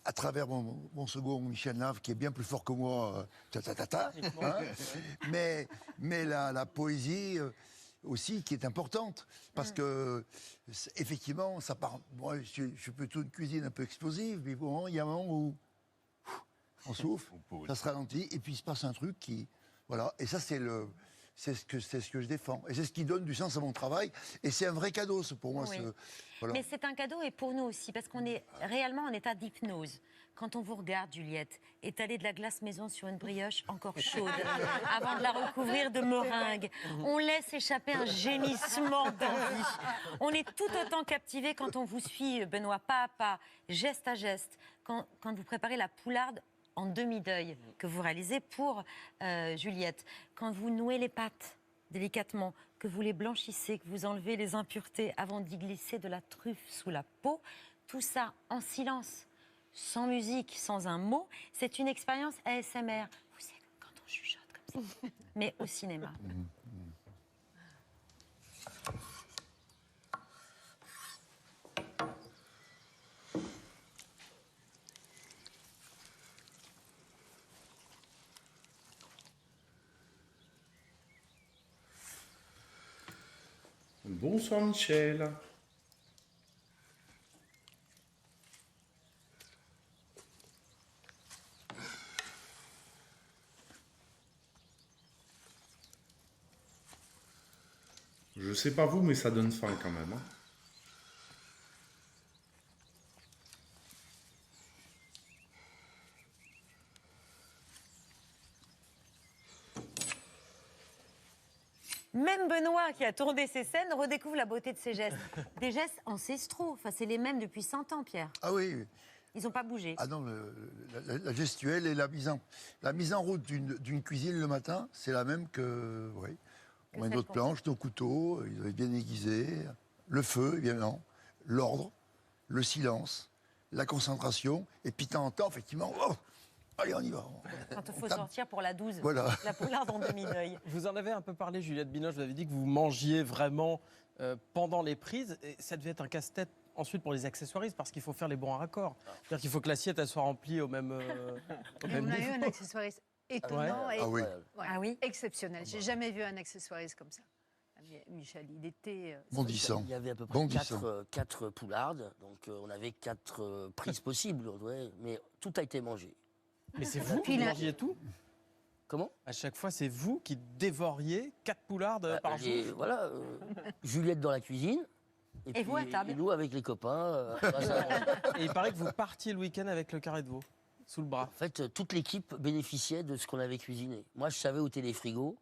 à travers mon second Michel Nave, qui est bien plus fort que moi, mais la poésie aussi qui est importante, parce que effectivement, ça part. Moi, je suis plutôt une cuisine un peu explosive, mais bon, il y a un moment où on souffle, ça se ralentit, et puis il se passe un truc qui, voilà, et ça c'est ce que je défends. Et c'est ce qui donne du sens à mon travail. Et c'est un vrai cadeau, pour moi. Oui. Voilà. Mais c'est un cadeau et pour nous aussi, parce qu'on est réellement en état d'hypnose. Quand on vous regarde, Juliette, étaler de la glace maison sur une brioche encore chaude, avant de la recouvrir de meringue, on laisse échapper un gémissement d'envie. On est tout autant captivé quand on vous suit, Benoît, pas à pas, geste à geste, quand vous préparez la poularde en demi-deuil que vous réalisez pour Juliette. Quand vous nouez les pâtes délicatement, que vous les blanchissez, que vous enlevez les impuretés avant d'y glisser de la truffe sous la peau, tout ça en silence, sans musique, sans un mot, c'est une expérience ASMR. Vous savez, quand on chuchote Mais au cinéma. Bonsoir Michel. Je sais pas vous, mais ça donne faim quand même. Hein. Même Benoît, qui a tourné ces scènes, redécouvre la beauté de ses gestes. Des gestes ancestraux. Enfin, c'est les mêmes depuis 100 ans, Pierre. Ah oui. Ils n'ont pas bougé. Ah non, la gestuelle et la mise en route d'une cuisine le matin, c'est la même que... Oui. On met notre planche, nos couteaux, ils doivent être bien aiguisés. Le feu, évidemment. L'ordre, le silence, la concentration. Et puis, de temps en temps, effectivement... Oh, allez, on y va. Quand il faut sortir pour la 12. Voilà. La poularde en demi-œil. Vous en avez un peu parlé, Juliette Binoche. Vous avez dit que vous mangiez vraiment pendant les prises. Et ça devait être un casse-tête ensuite pour les accessoiristes parce qu'il faut faire les bons raccords. C'est-à-dire qu'il faut que l'assiette elle soit remplie au même On a eu un accessoiriste étonnant et oui. exceptionnel. J'ai jamais vu un accessoiriste comme ça. Michel, il était... bondissant. Il y avait à peu près 4 poulardes, donc on avait 4 prises possibles, mais tout a été mangé. Mais c'est vous qui mangiez tout? Comment? À chaque fois, c'est vous qui dévoriez 4 poulardes par jour. Voilà, Juliette dans la cuisine. Et vous à table. Et nous avec les copains. Et il paraît que vous partiez le week-end avec le carré de veau sous le bras. En fait, toute l'équipe bénéficiait de ce qu'on avait cuisiné. Moi, je savais où étaient les frigos.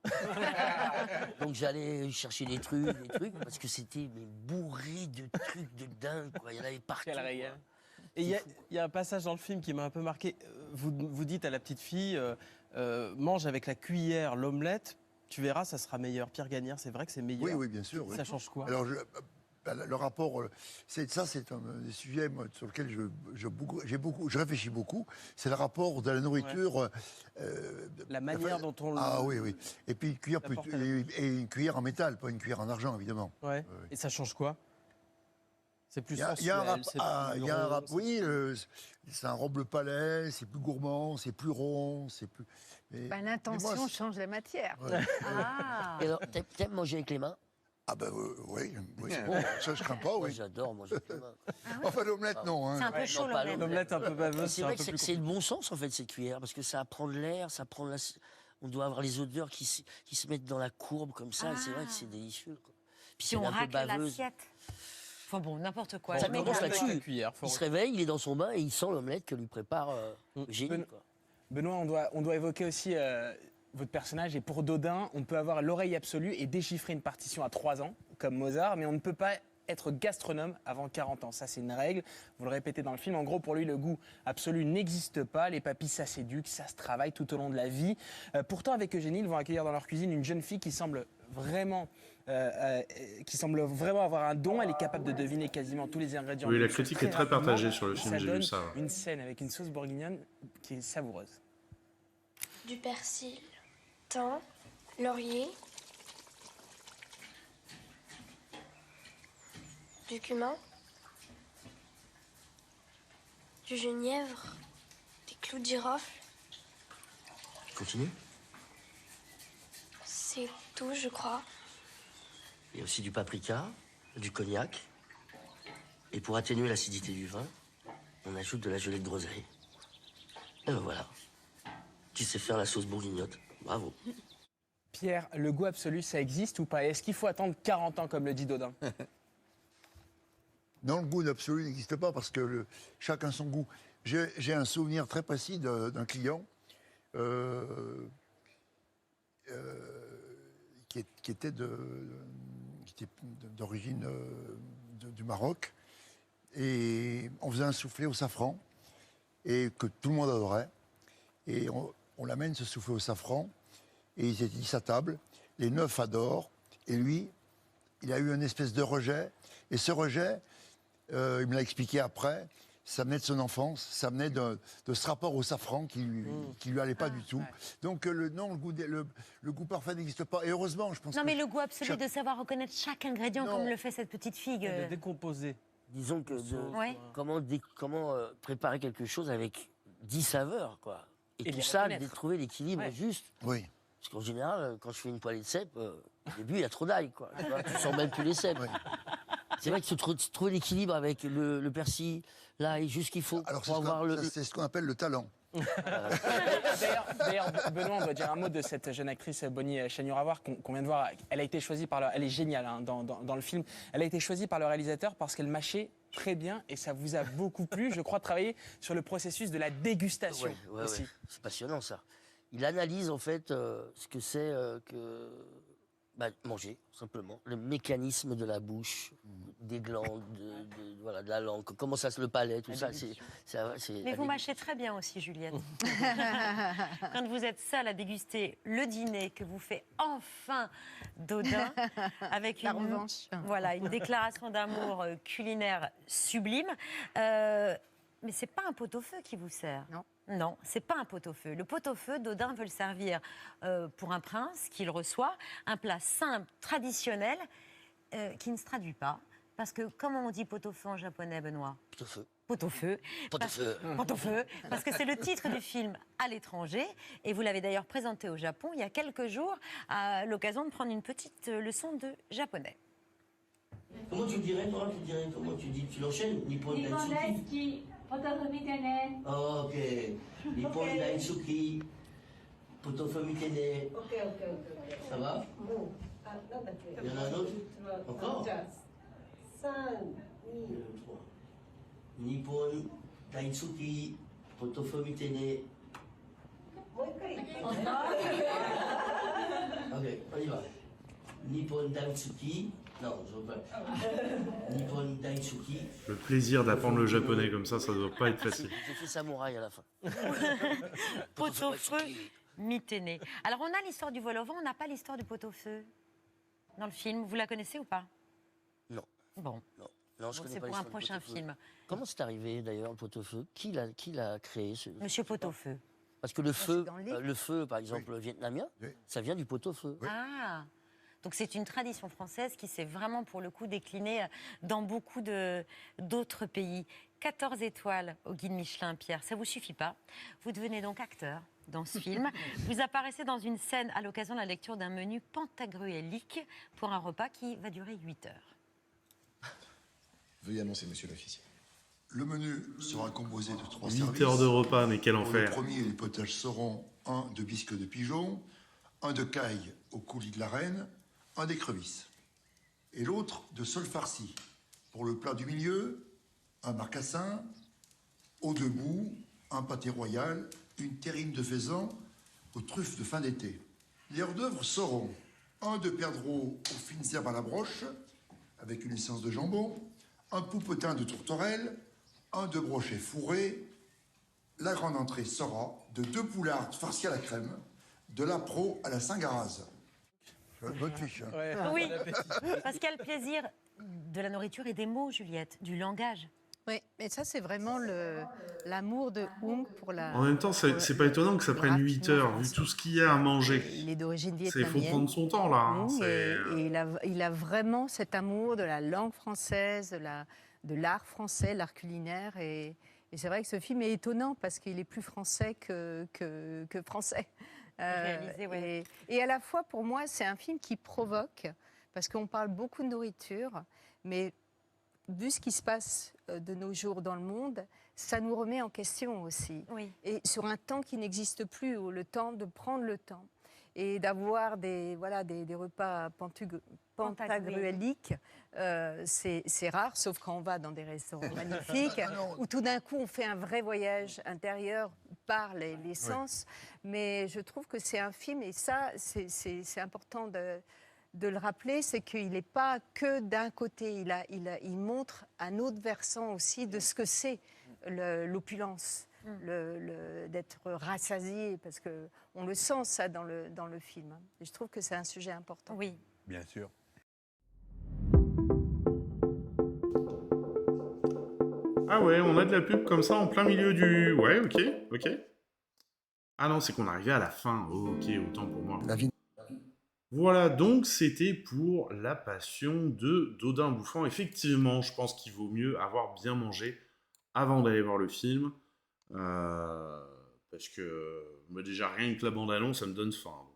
Donc j'allais chercher des trucs, parce que c'était bourré de trucs de dingue, quoi. Il y en avait partout. Quel régal. Et il y a un passage dans le film qui m'a un peu marqué. Vous dites à la petite fille, mange avec la cuillère l'omelette, tu verras, ça sera meilleur. Pierre Gagnère, c'est vrai que c'est meilleur. Oui, bien sûr. Ça change quoi? Alors, le rapport, c'est un des sujets sur lesquels je réfléchis beaucoup. C'est le rapport de la nourriture. La manière dont on. Ah oui. Et puis une cuillère en métal, pas une cuillère en argent, évidemment. Ouais. Et ça change quoi? C'est plus sensuel. Il y a un rapport. Oui, c'est un robe le palais, c'est plus gourmand, c'est plus rond, c'est plus. L'intention change la matière. Ouais. Ah. Et alors, t'aimes manger avec les mains? Ah ben oui, c'est bon. Ça, je crains pas, oui. Moi, j'adore manger avec les mains. Enfin, l'omelette, non. Hein. C'est un peu chaud, l'omelette. L'omelette un peu baveuse. C'est vrai que c'est le bon sens, en fait, cette cuillère, parce que ça prend de l'air, on doit avoir les odeurs qui se mettent dans la courbe, comme ça, et c'est vrai que c'est délicieux, quoi. Puis si on racle l'assiette. Enfin bon, n'importe quoi. Ça commence là-dessus. Il se réveille, il est dans son bain et il sent l'omelette que lui prépare le génie, quoi. Benoît, on doit évoquer aussi votre personnage. Et pour Dodin, on peut avoir l'oreille absolue et déchiffrer une partition à 3 ans, comme Mozart, mais on ne peut pas être gastronome avant 40 ans. Ça, c'est une règle. Vous le répétez dans le film. En gros, pour lui, le goût absolu n'existe pas. Les papilles, ça s'éduque, ça se travaille tout au long de la vie. Pourtant, avec Eugénie, ils vont accueillir dans leur cuisine une jeune fille qui semble vraiment avoir un don. Elle est capable de deviner quasiment tous les ingrédients. Oui, la critique est très partagée sur le film, ça j'ai donne vu ça. Une scène avec une sauce bourguignonne qui est savoureuse. Du persil, thym, laurier, du cumin, du genièvre, des clous de girofle. Continue. C'est tout, je crois. Il y a aussi du paprika, du cognac. Et pour atténuer l'acidité du vin, on ajoute de la gelée de groseille. Et ben voilà. Tu sais faire la sauce bourguignotte. Bravo. Pierre, le goût absolu, ça existe ou pas? Est-ce qu'il faut attendre 40 ans, comme le dit Dodin? Non, le goût absolu n'existe pas parce que chacun son goût. J'ai un souvenir très précis d'un client qui était d'origine du Maroc. Et on faisait un soufflé au safran et que tout le monde adorait. Et on l'amène ce soufflé au safran et il s'est dit sa table. Les 9 adorent et lui, il a eu une espèce de rejet. Et ce rejet, il me l'a expliqué après, ça venait de son enfance, ça venait de ce rapport au safran qui lui allait pas du tout. ouais. Donc le goût parfait n'existe pas. Et heureusement, je pense Non, que mais le goût absolu de savoir reconnaître chaque ingrédient comme le fait cette petite figue. De décomposer. Disons que Ouais. comment préparer quelque chose avec 10 saveurs, quoi. Et Et tout les ça, reconnaître. de trouver l'équilibre Ouais. juste. Oui. Parce qu'en général, quand je fais une poêlée de cèpes, au début, il y a trop d'ail, quoi. Tu vois, tu sens même plus les cèpes. C'est vrai que trouver l'équilibre avec le persil, l'ail, juste ce qu'il faut Alors pour avoir le... c'est ce qu'on appelle le talent. D'ailleurs, Benoît, on doit dire un mot de cette jeune actrice Bonnie Chagnour-Avoir qu'on vient de voir. Elle a été choisie par elle est géniale hein, dans le film. Elle a été choisie par le réalisateur parce qu'elle mâchait très bien et ça vous a beaucoup plu, je crois, de travailler sur le processus de la dégustation aussi. Ouais. C'est passionnant, ça. Il analyse, en fait, ce que c'est que... manger, simplement. Le mécanisme de la bouche, des glandes, de la langue, comment ça se le palais, tout ça. Mais vous mâchez très bien aussi, Juliette. Quand vous êtes seule à déguster le dîner que vous fait enfin Dodin, avec La revanche. Voilà, une déclaration d'amour culinaire sublime. Mais c'est pas un pot-au-feu qui vous sert. Non. Non, c'est pas un pot-au-feu. Le pot-au-feu, Dodin veut le servir pour un prince qu'il reçoit, un plat simple, traditionnel, qui ne se traduit pas. Parce que, comment on dit pot-au-feu en japonais, Benoît? Pot-au-feu. Pot-au-feu. Pot-au-feu. Pot-au-feu. Parce que c'est le titre du film à l'étranger. Et vous l'avez d'ailleurs présenté au Japon il y a quelques jours, à l'occasion de prendre une petite leçon de japonais. Comment tu dirais, toi? Comment tu dis? Tu l'enchaînes? Nippon Daisuki. Ok. Nippon Daisuki. Potofu Mitene. Ok. Ça va? Il y en a un autre? Encore? 3. Nippon Daisuki. Potofu Mitene. Ok, on y va. Nippon Daisuki. Non, je veux pas. Nippon Daisuki. Le plaisir d'apprendre le japonais comme ça doit pas être facile. J'ai fait samouraï à la fin. Pot-au-feu Mitene. Alors, on a l'histoire du vol au vent, on n'a pas l'histoire du pot-au-feu dans le film. Vous la connaissez ou pas? Non. Bon. Non, je connais c'est pas pour un l'histoire du prochain pot-au-feu. film. Comment c'est arrivé d'ailleurs le pot-au-feu? Qui l'a créé Monsieur Pot-au-feu. Parce que le feu, dans le livre. le feu, par exemple, vietnamien, ça vient du pot-au-feu. Ah, donc c'est une tradition française qui s'est vraiment, pour le coup, déclinée dans beaucoup d'autres pays. 14 étoiles au guide Michelin, Pierre, ça vous suffit pas. Vous devenez donc acteur dans ce film. Vous apparaissez dans une scène à l'occasion de la lecture d'un menu pentagruélique pour un repas qui va durer 8 heures. Veuillez annoncer, monsieur l'officier. Le menu sera composé de 3 8 services. heures de repas, mais quel Pour enfer. Le premier, les potages seront un de bisque de pigeon, un de caille au coulis de la reine, un d'écrevisse. Et l'autre de sole farci. Pour le plat du milieu, un marcassin, au debout, un pâté royal, une terrine de faisan aux truffes de fin d'été. Les hors-d'œuvre seront un de perdreau aux fines herbes à la broche, avec une essence de jambon, un poupetin de tourterelle, un de brochet fourré. La grande entrée sera de 2 poulardes farcies à la crème, de l'appro à la Saint-Garaz. Bonne fiche. Hein. Oui, parce qu'il y a le plaisir de la nourriture et des mots, Juliette, du langage. Oui, mais ça, c'est vraiment l'amour de Hung pour la... En même temps, c'est pas étonnant que ça prenne 8 heures, vu tout ce qu'il y a à manger. Il est d'origine Il vietnamienne. faut prendre son temps, là. Hein. Hung, et il a vraiment cet amour de la langue française, de l'art français, l'art culinaire. Et c'est vrai que ce film est étonnant parce qu'il est plus français que français. Réalisé, ouais. Et à la fois, pour moi, c'est un film qui provoque, parce qu'on parle beaucoup de nourriture, mais vu ce qui se passe de nos jours dans le monde, ça nous remet en question aussi. Oui. Et sur un temps qui n'existe plus, où le temps de prendre le temps et d'avoir des repas pentagruéliques, c'est rare, sauf quand on va dans des restaurants magnifiques, où tout d'un coup on fait un vrai voyage intérieur par les sens. Mais je trouve que c'est un film, et ça, c'est important de le rappeler, c'est qu'il n'est pas que d'un côté, il montre un autre versant aussi de ce que c'est l'opulence. D'être rassasié, parce qu'on le sent ça dans le film. Et je trouve que c'est un sujet important. Oui. Bien sûr. Ah ouais, on a de la pub comme ça en plein milieu du... Ouais, ok. Ah non, c'est qu'on arrivait à la fin. Ok, autant pour moi. Voilà, donc c'était pour La Passion de Dodin Bouffant. Effectivement, je pense qu'il vaut mieux avoir bien mangé avant d'aller voir le film. Parce que moi, déjà, rien que la bande-annonce, ça me donne faim. Donc.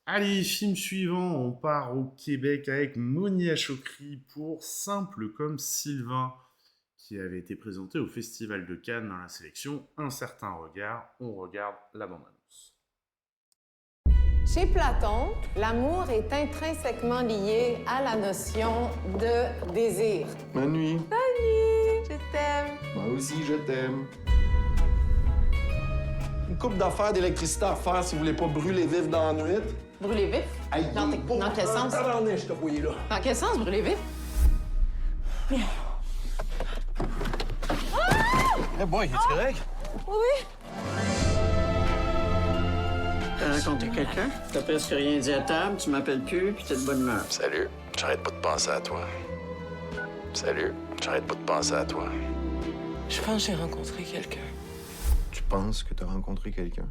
Allez, film suivant, on part au Québec avec Monia Chokri pour Simple comme Sylvain, qui avait été présenté au Festival de Cannes dans la sélection Un certain regard. On regarde la bande-annonce. Chez Platon, l'amour est intrinsèquement lié à la notion de désir. Bonne nuit. Salut, je t'aime. Moi aussi, je t'aime. Une coupe d'affaires d'électricité à faire si vous voulez pas brûler vif dans la nuit. Brûler vif? Aïe, Dans quel sens? je t'ai fouillé là. Dans quel sens, brûler vif? Eh boy, es-tu correct? Oui. T'as rencontré quelqu'un? T'as presque rien dit à table, tu m'appelles plus, puis t'es de bonne humeur. Salut, j'arrête pas de penser à toi. Salut, j'arrête pas de penser à toi. Je pense que j'ai rencontré quelqu'un. Tu penses que t'as rencontré quelqu'un?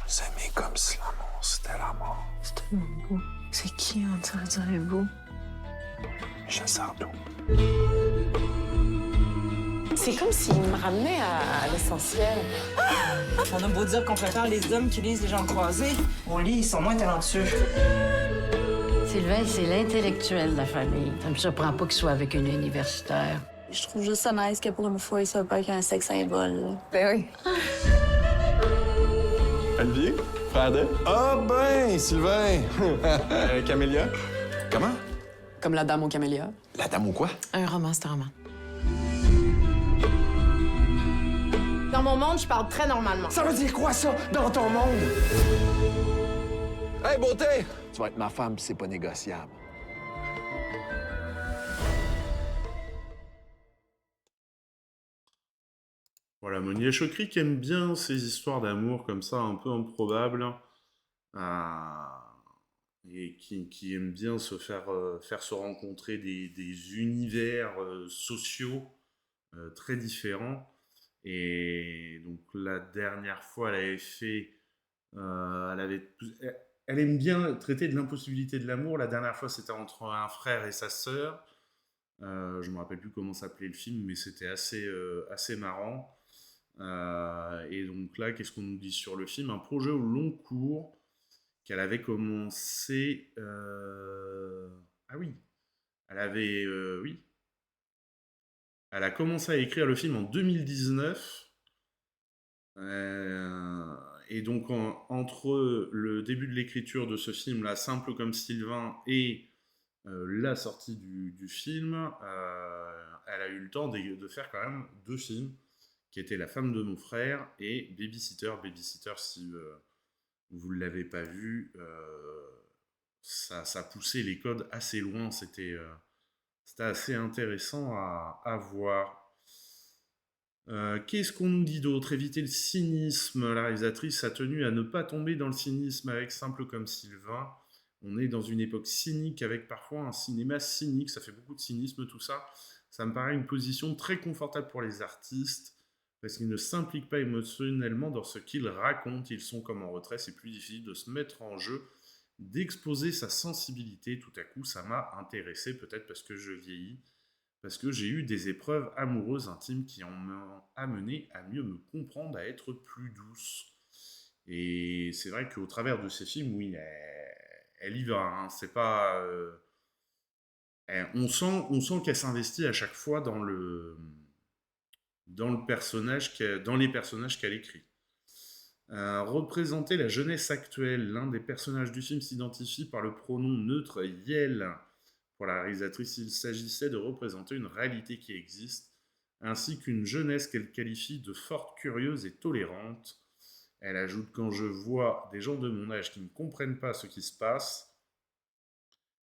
S'aimer comme si l'amour, c'était la mort. C'est tellement beau. C'est qui, on dirait beau? Michel Sardou. C'est comme s'il me ramenait à l'essentiel. On a beau dire qu'on préfère les hommes qui lisent les gens croisés. On lit, ils sont moins talentueux. Sylvain, c'est l'intellectuel de la famille. Ça me surprend pas qu'il soit avec une universitaire. Je trouve juste ça nice que pour une fois, il soit pas qu'un sexe symbole. Ben oui. Olivier? Frère. Ah ben, Sylvain! Camélia? Comment? Comme la dame aux camélias. La dame ou quoi? Un roman, c'est un roman. Dans mon monde, je parle très normalement. Ça veut dire quoi, ça, dans ton monde? Hey, beauté! Tu vas être ma femme, pis c'est pas négociable. Voilà, Monia Chokri qui aime bien ces histoires d'amour comme ça, un peu improbables, et qui aime bien se faire se rencontrer des univers sociaux très différents. Et donc la dernière fois, elle aime bien traiter de l'impossibilité de l'amour. La dernière fois, c'était entre un frère et sa sœur. Je me rappelle plus comment s'appelait le film, mais c'était assez marrant. Et donc là, qu'est-ce qu'on nous dit sur le film? Un projet au long cours qu'elle avait commencé... Ah oui, elle a commencé à écrire le film en 2019. Et donc, entre le début de l'écriture de ce film-là, Simple comme Sylvain, et la sortie du film, elle a eu le temps de faire quand même 2 films, qui étaient La femme de mon frère et Babysitter. Babysitter, si vous ne l'avez pas vu, ça poussait les codes assez loin. C'était assez intéressant à voir. Qu'est-ce qu'on nous dit d'autre? Éviter le cynisme. La réalisatrice a tenu à ne pas tomber dans le cynisme avec Simple comme Sylvain. On est dans une époque cynique avec parfois un cinéma cynique. Ça fait beaucoup de cynisme tout ça. Ça me paraît une position très confortable pour les artistes parce qu'ils ne s'impliquent pas émotionnellement dans ce qu'ils racontent. Ils sont comme en retrait. C'est plus difficile de se mettre en jeu, d'exposer sa sensibilité. Tout à coup, ça m'a intéressé, peut-être parce que je vieillis, parce que j'ai eu des épreuves amoureuses intimes qui m'ont amené à mieux me comprendre, à être plus douce. Et c'est vrai qu'au travers de ces films, oui, elle y va. Hein. C'est pas... on sent qu'elle s'investit à chaque fois dans les personnages qu'elle écrit. Représenter la jeunesse actuelle. L'un des personnages du film s'identifie par le pronom neutre « Yel ». Pour la réalisatrice, il s'agissait de représenter une réalité qui existe, ainsi qu'une jeunesse qu'elle qualifie de forte, curieuse et tolérante. Elle ajoute « Quand je vois des gens de mon âge qui ne comprennent pas ce qui se passe,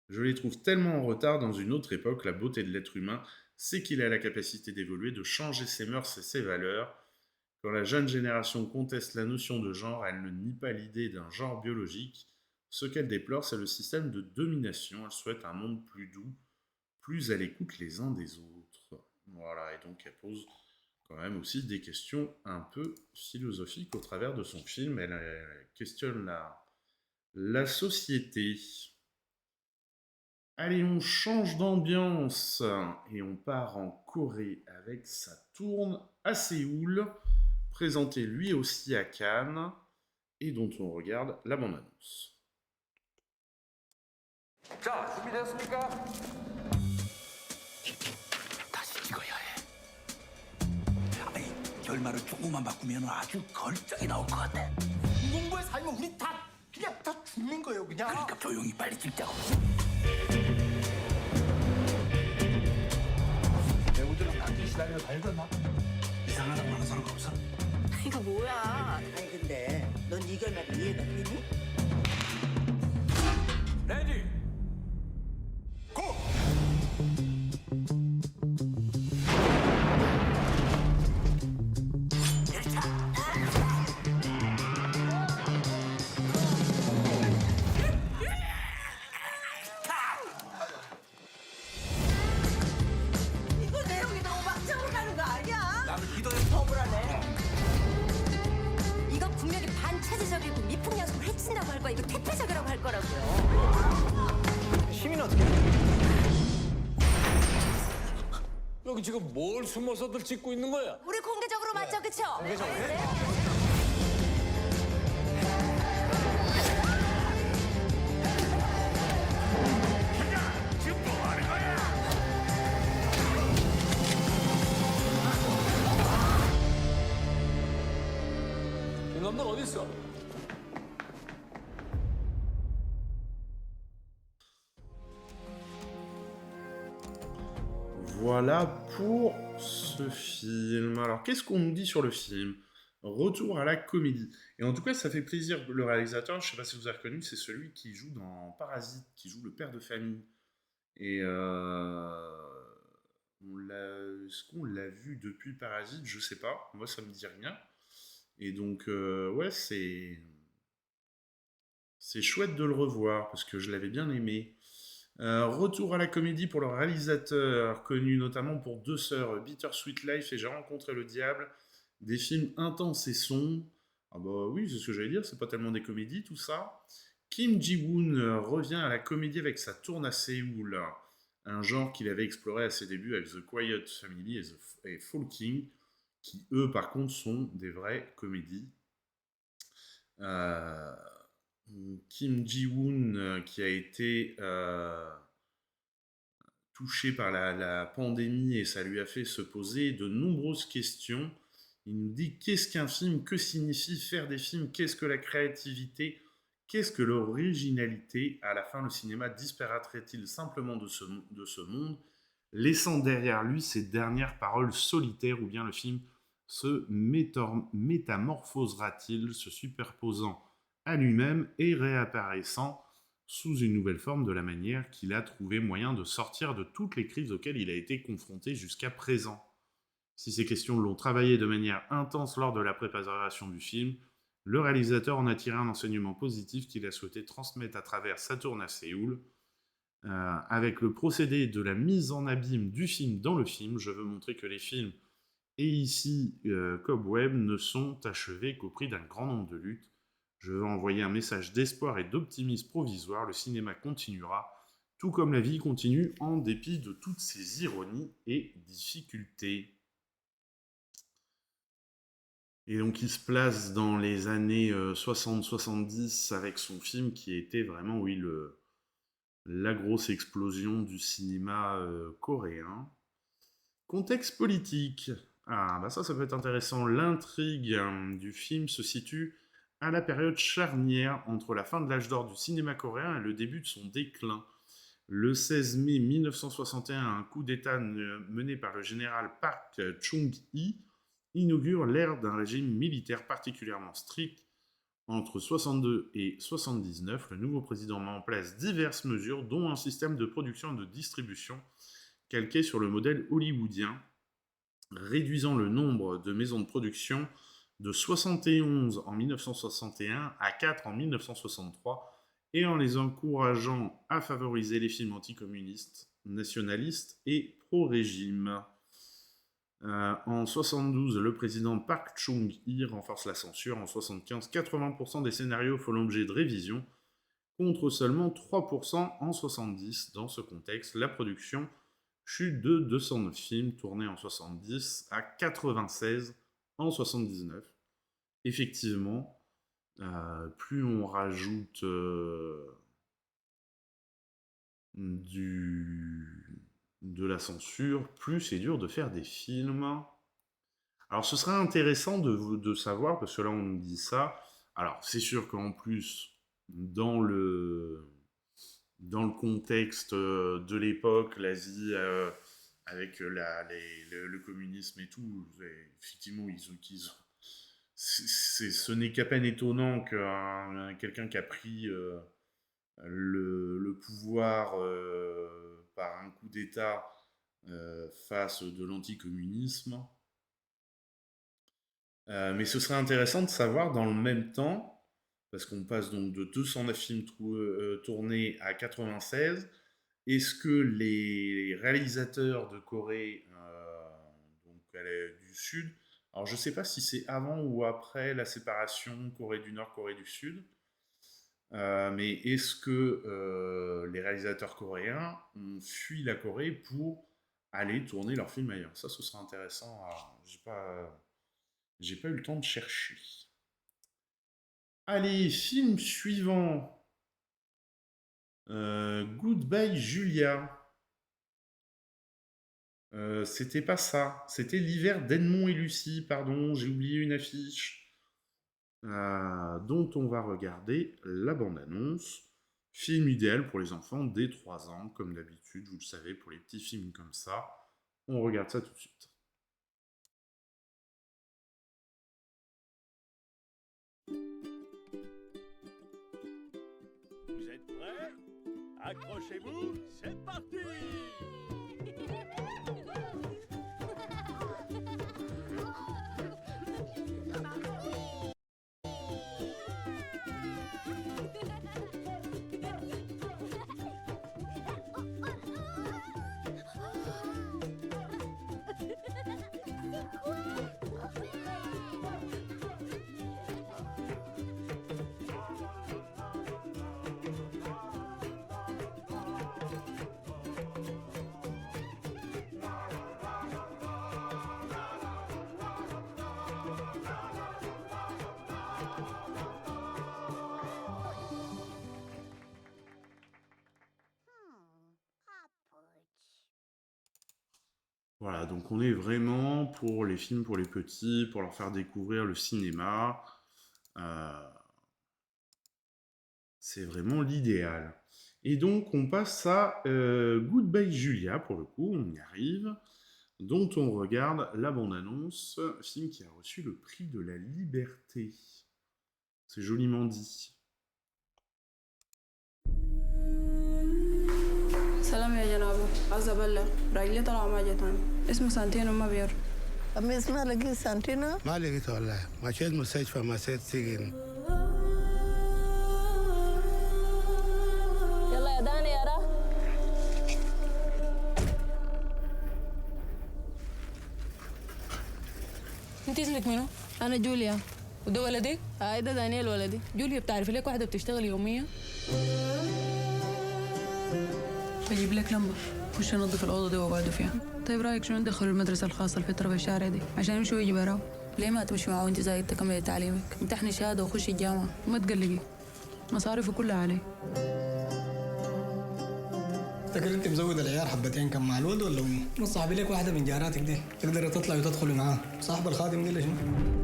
je les trouve tellement en retard dans une autre époque. La beauté de l'être humain, c'est qu'il a la capacité d'évoluer, de changer ses mœurs et ses valeurs. Quand la jeune génération conteste la notion de genre, elle ne nie pas l'idée d'un genre biologique. Ce qu'elle déplore, c'est le système de domination. Elle souhaite un monde plus doux, plus à l'écoute les uns des autres. » Voilà, et donc elle pose quand même aussi des questions un peu philosophiques au travers de son film. Elle questionne la société. Allez, on change d'ambiance et on part en Corée avec Ça tourne à Séoul, présenté lui aussi à Cannes et dont on regarde la bande-annonce. 자, 준비되었습니까? 다시 찍어야 해. 아니, 결말을 조금만 바꾸면 아주 걸작이 나올 것 같아. 이 정도에 살면 우리 다 그냥 다 죽는 거예요, 그냥. 그러니까 조용히 빨리 찍자고. 배우들은 같은 시나리오 다 읽었나? 이상하다고 하는 사람 없어? 이거 뭐야? 아니 근데 넌 이 결말이 이해가 되니? 레디! 이거 내용이 너무 막장으로 가는 거 아니야? 나를 믿어요. 억울하네. 이거 분명히 반차지적이고 미풍양속을 해친다고 할 거야. 이거 태폐적이라고 할 거라고요. 시민은 어떻게 해? 여기 지금 뭘 숨어서들 찍고 있는 거야? 우리 공개적으로 맞죠, 그쵸? 공개적으로 해? 지금 뭐 하는 거야? 이놈들 어디 있어? Voilà pour ce film. Alors, qu'est-ce qu'on nous dit sur le film? Retour à la comédie. Et en tout cas, ça fait plaisir. Le réalisateur, je ne sais pas si vous avez reconnu, c'est celui qui joue dans Parasite, qui joue le père de famille. Et est-ce qu'on l'a vu depuis Parasite? Je sais pas. Moi, ça me dit rien. Et donc, ouais, c'est chouette de le revoir parce que je l'avais bien aimé. Retour à la comédie pour le réalisateur, connu notamment pour Deux Sœurs, Bittersweet Life et J'ai rencontré le diable, des films intenses et sombres. Ah bah oui, c'est ce que j'allais dire, c'est pas tellement des comédies tout ça. Kim Ji-woon revient à la comédie avec Ça tourne à Séoul, un genre qu'il avait exploré à ses débuts avec The Quiet Family et Folking, qui eux par contre sont des vraies comédies. Kim Ji-woon qui a été touché par la pandémie et ça lui a fait se poser de nombreuses questions. Il nous dit qu'est-ce qu'un film, que signifie faire des films, qu'est-ce que la créativité, qu'est-ce que l'originalité. À la fin, le cinéma disparaîtrait-il simplement de ce monde, laissant derrière lui ses dernières paroles solitaires, ou bien le film se métamorphosera-t-il, se superposant à lui-même et réapparaissant sous une nouvelle forme de la manière qu'il a trouvé moyen de sortir de toutes les crises auxquelles il a été confronté jusqu'à présent. Si ces questions l'ont travaillé de manière intense lors de la préparation du film, le réalisateur en a tiré un enseignement positif qu'il a souhaité transmettre à travers Ça tourne à Séoul. Avec le procédé de la mise en abîme du film dans le film, je veux montrer que les films, et ici Cobweb, ne sont achevés qu'au prix d'un grand nombre de luttes. Je veux envoyer un message d'espoir et d'optimisme provisoire. Le cinéma continuera, tout comme la vie continue, en dépit de toutes ces ironies et difficultés. Et donc il se place dans les années 60-70 avec son film qui était vraiment, oui, la grosse explosion du cinéma coréen. Contexte politique. Ah, bah ça peut être intéressant. L'intrigue du film se situe à la période charnière entre la fin de l'âge d'or du cinéma coréen et le début de son déclin. Le 16 mai 1961, un coup d'État mené par le général Park Chung-hee inaugure l'ère d'un régime militaire particulièrement strict. Entre 62 et 79, le nouveau président met en place diverses mesures, dont un système de production et de distribution calqué sur le modèle hollywoodien, réduisant le nombre de maisons de production de 71 en 1961 à 4 en 1963 et en les encourageant à favoriser les films anticommunistes, nationalistes et pro-régime. En 72, le président Park Chung-hee renforce la censure. En 75, 80% des scénarios font l'objet de révision, contre seulement 3% en 70. Dans ce contexte, la production chute de 209 films tournés en 70 à 96 en 79. Effectivement, plus on rajoute de la censure, plus c'est dur de faire des films. Alors ce serait intéressant de savoir, parce que là on nous dit ça, alors c'est sûr qu'en plus, dans le contexte de l'époque, l'Asie, avec le communisme et tout, effectivement, ce n'est qu'à peine étonnant que quelqu'un qui a pris le pouvoir par un coup d'État face de l'anticommunisme. Mais ce serait intéressant de savoir dans le même temps, parce qu'on passe donc de 209 films tournés à 96, est-ce que les réalisateurs de Corée donc du Sud, alors je ne sais pas si c'est avant ou après la séparation Corée du Nord, Corée du Sud, mais est-ce que les réalisateurs coréens ont fui la Corée pour aller tourner leurs films ailleurs? Ça, ce sera intéressant. J'ai pas eu le temps de chercher. Allez, film suivant. Goodbye Julia. C'était pas ça. C'était l'hiver d'Edmond et Lucie. Pardon, j'ai oublié une affiche. Dont on va regarder la bande-annonce. Film idéal pour les enfants dès 3 ans, comme d'habitude, vous le savez, pour les petits films comme ça. On regarde ça tout de suite. Vous êtes prêts? Accrochez-vous, c'est parti! Voilà, donc on est vraiment pour les films pour les petits, pour leur faire découvrir le cinéma. C'est vraiment l'idéal. Et donc on passe à Goodbye Julia, pour le coup, on y arrive, dont on regarde la bande-annonce, film qui a reçu le prix de la liberté. C'est joliment dit. سلام يا جنابه، عايزة أبلغ راجلي طلع معايا تاني اسمه سانتينو ما بير. أما اسمها لقيت سانتينو؟ ما لقيته والله، مشيت مستشفى مسيت سجن. يلا يا داني يا را. انت اسمك منو؟ أنا جوليا. وده ولدك؟ ده دانيال ولدي. جوليا، بتعرفي لك واحدة بتشتغل يوميا؟ بجيب لك لمبة، خش انضف الأوضة دي وأقعدوا فيها. طيب رأيك شنو ندخل المدرسة الخاصة الفترة في الشارع دي عشان يمشوا ويجي براو؟ ليه ما تمشي معاه وانت زايد تكملي تعليمك؟ امتحني شهادة وخشي الجامعة. ما تقلقي، مصاريفه كلها علي. تفتكر انت مزود العيار حبتين كم مع الولد ولا امه؟ نصاحبي لك واحده من جاراتك دي تقدر تطلعي وتدخلي معاه، صاحب الخادم دي ليش؟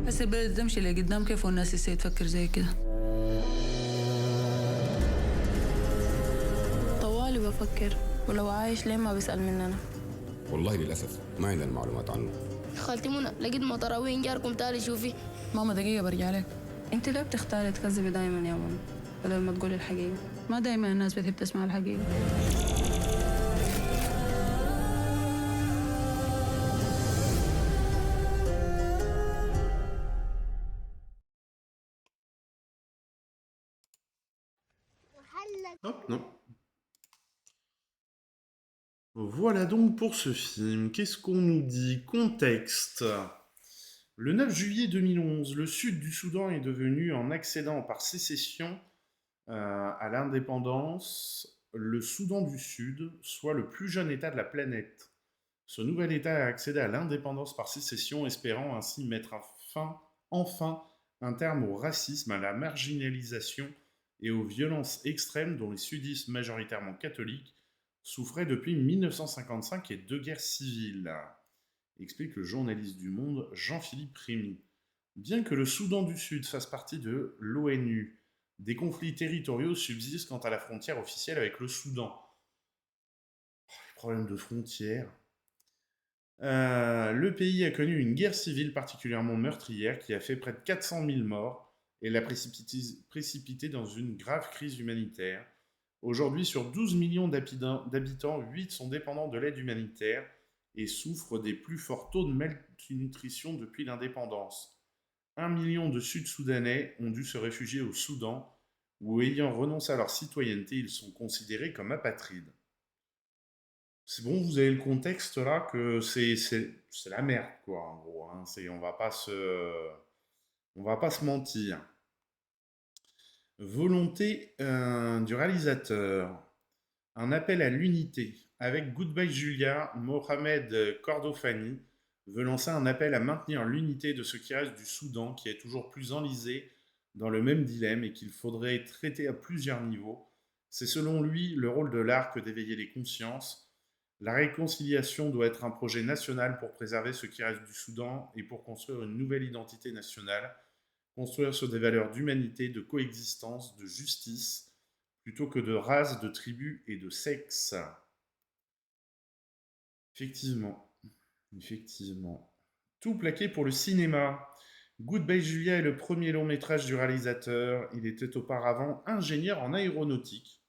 بس البلد تمشي اللي قدام كيف والناس لسه تفكر زي كده. طوالي بفكر، ولو عايش ليه ما بيسأل مننا؟ والله للأسف ما عندنا معلومات عنه. خالتي منى لقيت مطر وين جاركم تعالي شوفي. ماما دقيقة برجع لك. انت ليه بتختاري تكذبي دايما يا ماما بدل ما تقولي الحقيقة؟ ما دايما الناس بتحب تسمع الحقيقة. Hop, non. Voilà donc pour ce film. Qu'est-ce qu'on nous dit? Contexte. Le 9 juillet 2011, le sud du Soudan est devenu, en accédant par sécession à l'indépendance, le Soudan du Sud, soit le plus jeune État de la planète. Ce nouvel État a accédé à l'indépendance par sécession, espérant ainsi mettre enfin un terme au racisme, à la marginalisation et aux violences extrêmes dont les sudistes majoritairement catholiques souffraient depuis 1955 et deux guerres civiles, explique le journaliste du Monde Jean-Philippe Rémy. Bien que le Soudan du Sud fasse partie de l'ONU, des conflits territoriaux subsistent quant à la frontière officielle avec le Soudan. Les problèmes de frontières. Le pays a connu une guerre civile particulièrement meurtrière qui a fait près de 400 000 morts et l'a précipité dans une grave crise humanitaire. Aujourd'hui, sur 12 millions d'habitants, 8 sont dépendants de l'aide humanitaire et souffrent des plus forts taux de malnutrition depuis l'indépendance. 1 million de Sud-Soudanais ont dû se réfugier au Soudan, où ayant renoncé à leur citoyenneté, ils sont considérés comme apatrides. C'est bon, vous avez le contexte là, que c'est la merde, quoi, en gros. Hein. On va pas se mentir. Volonté du réalisateur. Un appel à l'unité. Avec Goodbye Julia, Mohamed Kordofani veut lancer un appel à maintenir l'unité de ce qui reste du Soudan, qui est toujours plus enlisé dans le même dilemme et qu'il faudrait traiter à plusieurs niveaux. C'est selon lui le rôle de l'art que d'éveiller les consciences. La réconciliation doit être un projet national pour préserver ce qui reste du Soudan et pour construire une nouvelle identité nationale, construire sur des valeurs d'humanité, de coexistence, de justice, plutôt que de race, de tribu et de sexe. Effectivement. Tout plaqué pour le cinéma. Goodbye Julia est le premier long métrage du réalisateur. Il était auparavant ingénieur en aéronautique.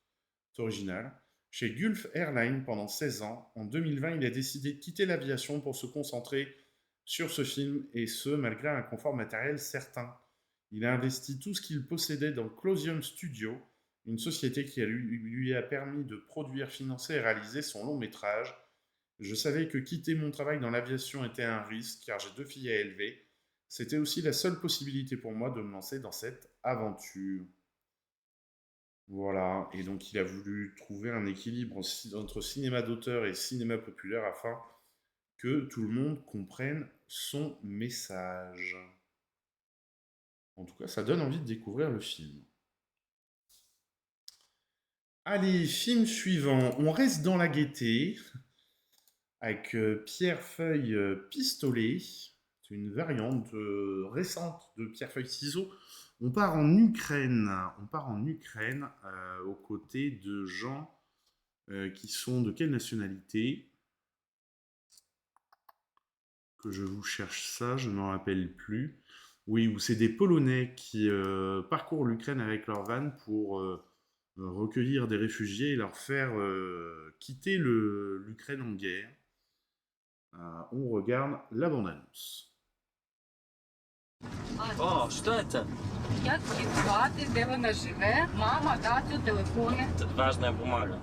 C'est original. Chez Gulf Airlines pendant 16 ans. En 2020, il a décidé de quitter l'aviation pour se concentrer sur ce film, et ce, malgré un confort matériel certain. Il a investi tout ce qu'il possédait dans Closium Studio, une société qui lui a permis de produire, financer et réaliser son long métrage. Je savais que quitter mon travail dans l'aviation était un risque, car j'ai 2 filles à élever. C'était aussi la seule possibilité pour moi de me lancer dans cette aventure. Voilà, et donc il a voulu trouver un équilibre entre cinéma d'auteur et cinéma populaire afin que tout le monde comprenne son message. En tout cas, ça donne envie de découvrir le film. Allez, film suivant. On reste dans la gaieté avec Pierre-Feuille Pistolet. C'est une variante récente de Pierre-Feuille Ciseaux. On part en Ukraine. Aux côtés de gens qui sont de quelle nationalité? Que je vous cherche ça, je ne m'en rappelle plus. Oui, où c'est des Polonais qui parcourent l'Ukraine avec leur van pour recueillir des réfugiés et leur faire quitter l'Ukraine en guerre. On regarde la bande-annonce. О, что это? Як звати, де вона живе, мама, тато, телефони. Тут важная бумага.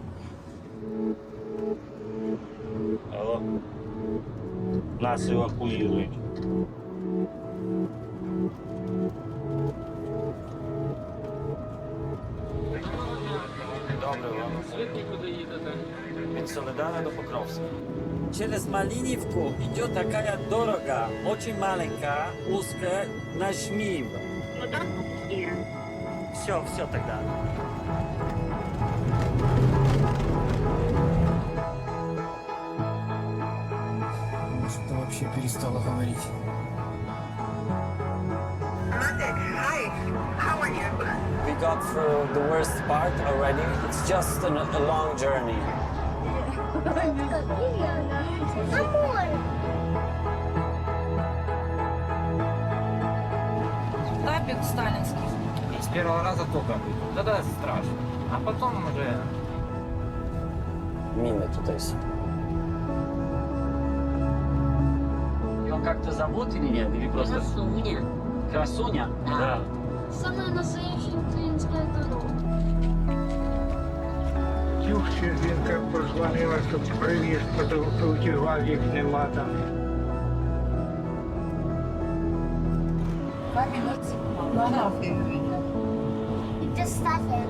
Алло. Нас эвакуируют. Доброго. Звідки куди їдете? Від Соледана до Покровська. Через Малинивку идет такая дорога, очень маленькая, узкая, нажми. Все тогда. Может, ты вообще перестала говорить? We got through the worst part already. It's just a long journey. Табір сталінський. С первого раза только будет. Тогда страшно. А потом уже... Мины тут есть. Его как-то зовут или нет? Или просто... Красуня. Красуня? Да. Самая настоящая украинская дорога. Дюхче жінка позвонила, щоб привіз, потуркував їх нема там. 2 minutes. Non, non. It just started.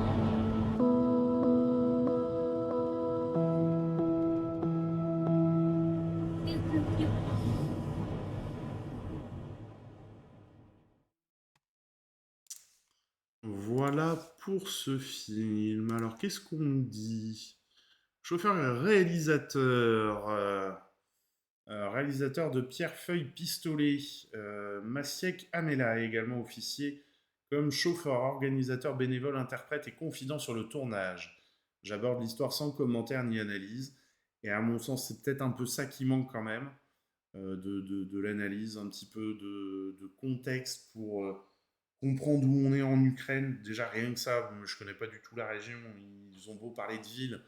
Voilà pour ce film. Alors, qu'est-ce qu'on nous dit? Chauffeur et réalisateur. Réalisateur de Pierrefeuille Pistolet. Maciek Amela, également officier comme chauffeur, organisateur, bénévole, interprète et confident sur le tournage. J'aborde l'histoire sans commentaire ni analyse. Et à mon sens, c'est peut-être un peu ça qui manque quand même. De l'analyse, un petit peu de contexte pour comprendre où on est en Ukraine. Déjà, rien que ça, je connais pas du tout la région. Ils ont beau parler de villes,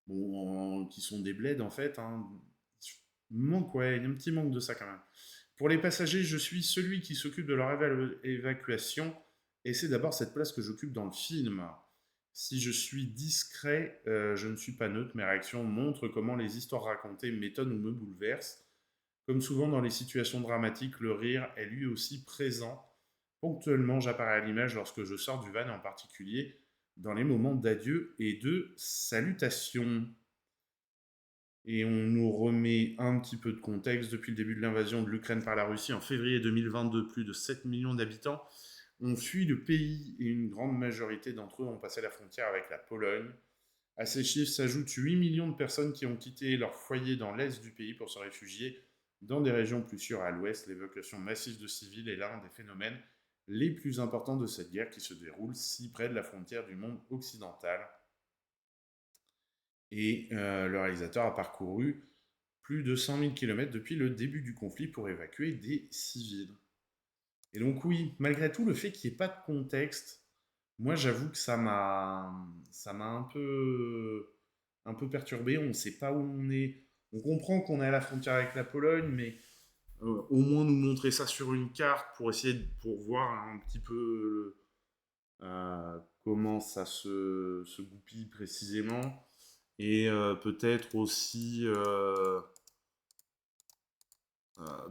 bon, qui sont des bleds en fait. Hein. Il manque, ouais, il y a un petit manque de ça quand même. Pour les passagers, je suis celui qui s'occupe de leur évacuation. Et c'est d'abord cette place que j'occupe dans le film. Si je suis discret, je ne suis pas neutre. Mes réactions montrent comment les histoires racontées m'étonnent ou me bouleversent. Comme souvent dans les situations dramatiques, le rire est lui aussi présent. Ponctuellement, j'apparais à l'image lorsque je sors du van, et en particulier dans les moments d'adieu et de salutation. Et on nous remet un petit peu de contexte. Depuis le début de l'invasion de l'Ukraine par la Russie en février 2022, plus de 7 millions d'habitants ont fui le pays et une grande majorité d'entre eux ont passé la frontière avec la Pologne. À ces chiffres s'ajoutent 8 millions de personnes qui ont quitté leur foyer dans l'est du pays pour se réfugier dans des régions plus sûres à l'ouest. L'évacuation massive de civils est l'un des phénomènes les plus importants de cette guerre qui se déroule si près de la frontière du monde occidental. Et le réalisateur a parcouru plus de 100 000 km depuis le début du conflit pour évacuer des civils. Et donc oui, malgré tout, le fait qu'il n'y ait pas de contexte, moi j'avoue que ça m'a un peu perturbé. On ne sait pas où on est. On comprend qu'on est à la frontière avec la Pologne, mais au moins nous montrer ça sur une carte pour essayer pour voir un petit peu comment ça se goupille précisément. Et peut-être aussi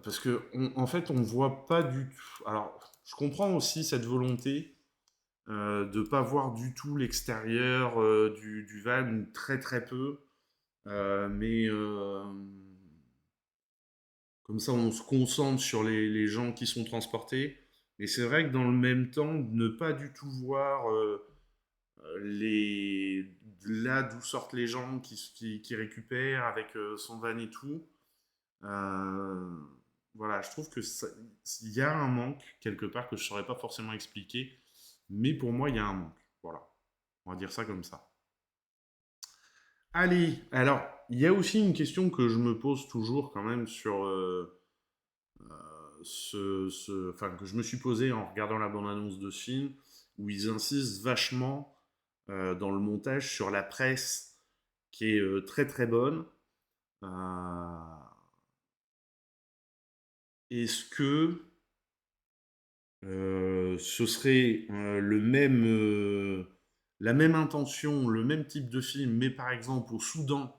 parce que en fait on voit pas du tout. Alors je comprends aussi cette volonté de pas voir du tout l'extérieur du van, ou très très peu, mais comme ça on se concentre sur les gens qui sont transportés. Et c'est vrai que dans le même temps, ne pas du tout voir là d'où sortent les gens qui récupèrent avec son van et tout. Voilà, je trouve que il y a un manque quelque part que je ne saurais pas forcément expliquer, mais pour moi il y a un manque. Voilà, on va dire ça comme ça. Allez, alors il y a aussi une question que je me pose toujours quand même sur que je me suis posé en regardant la bande-annonce de ce film, où ils insistent vachement dans le montage sur la presse qui est très très bonne. Est-ce que ce serait la même intention, le même type de film, mais par exemple au Soudan,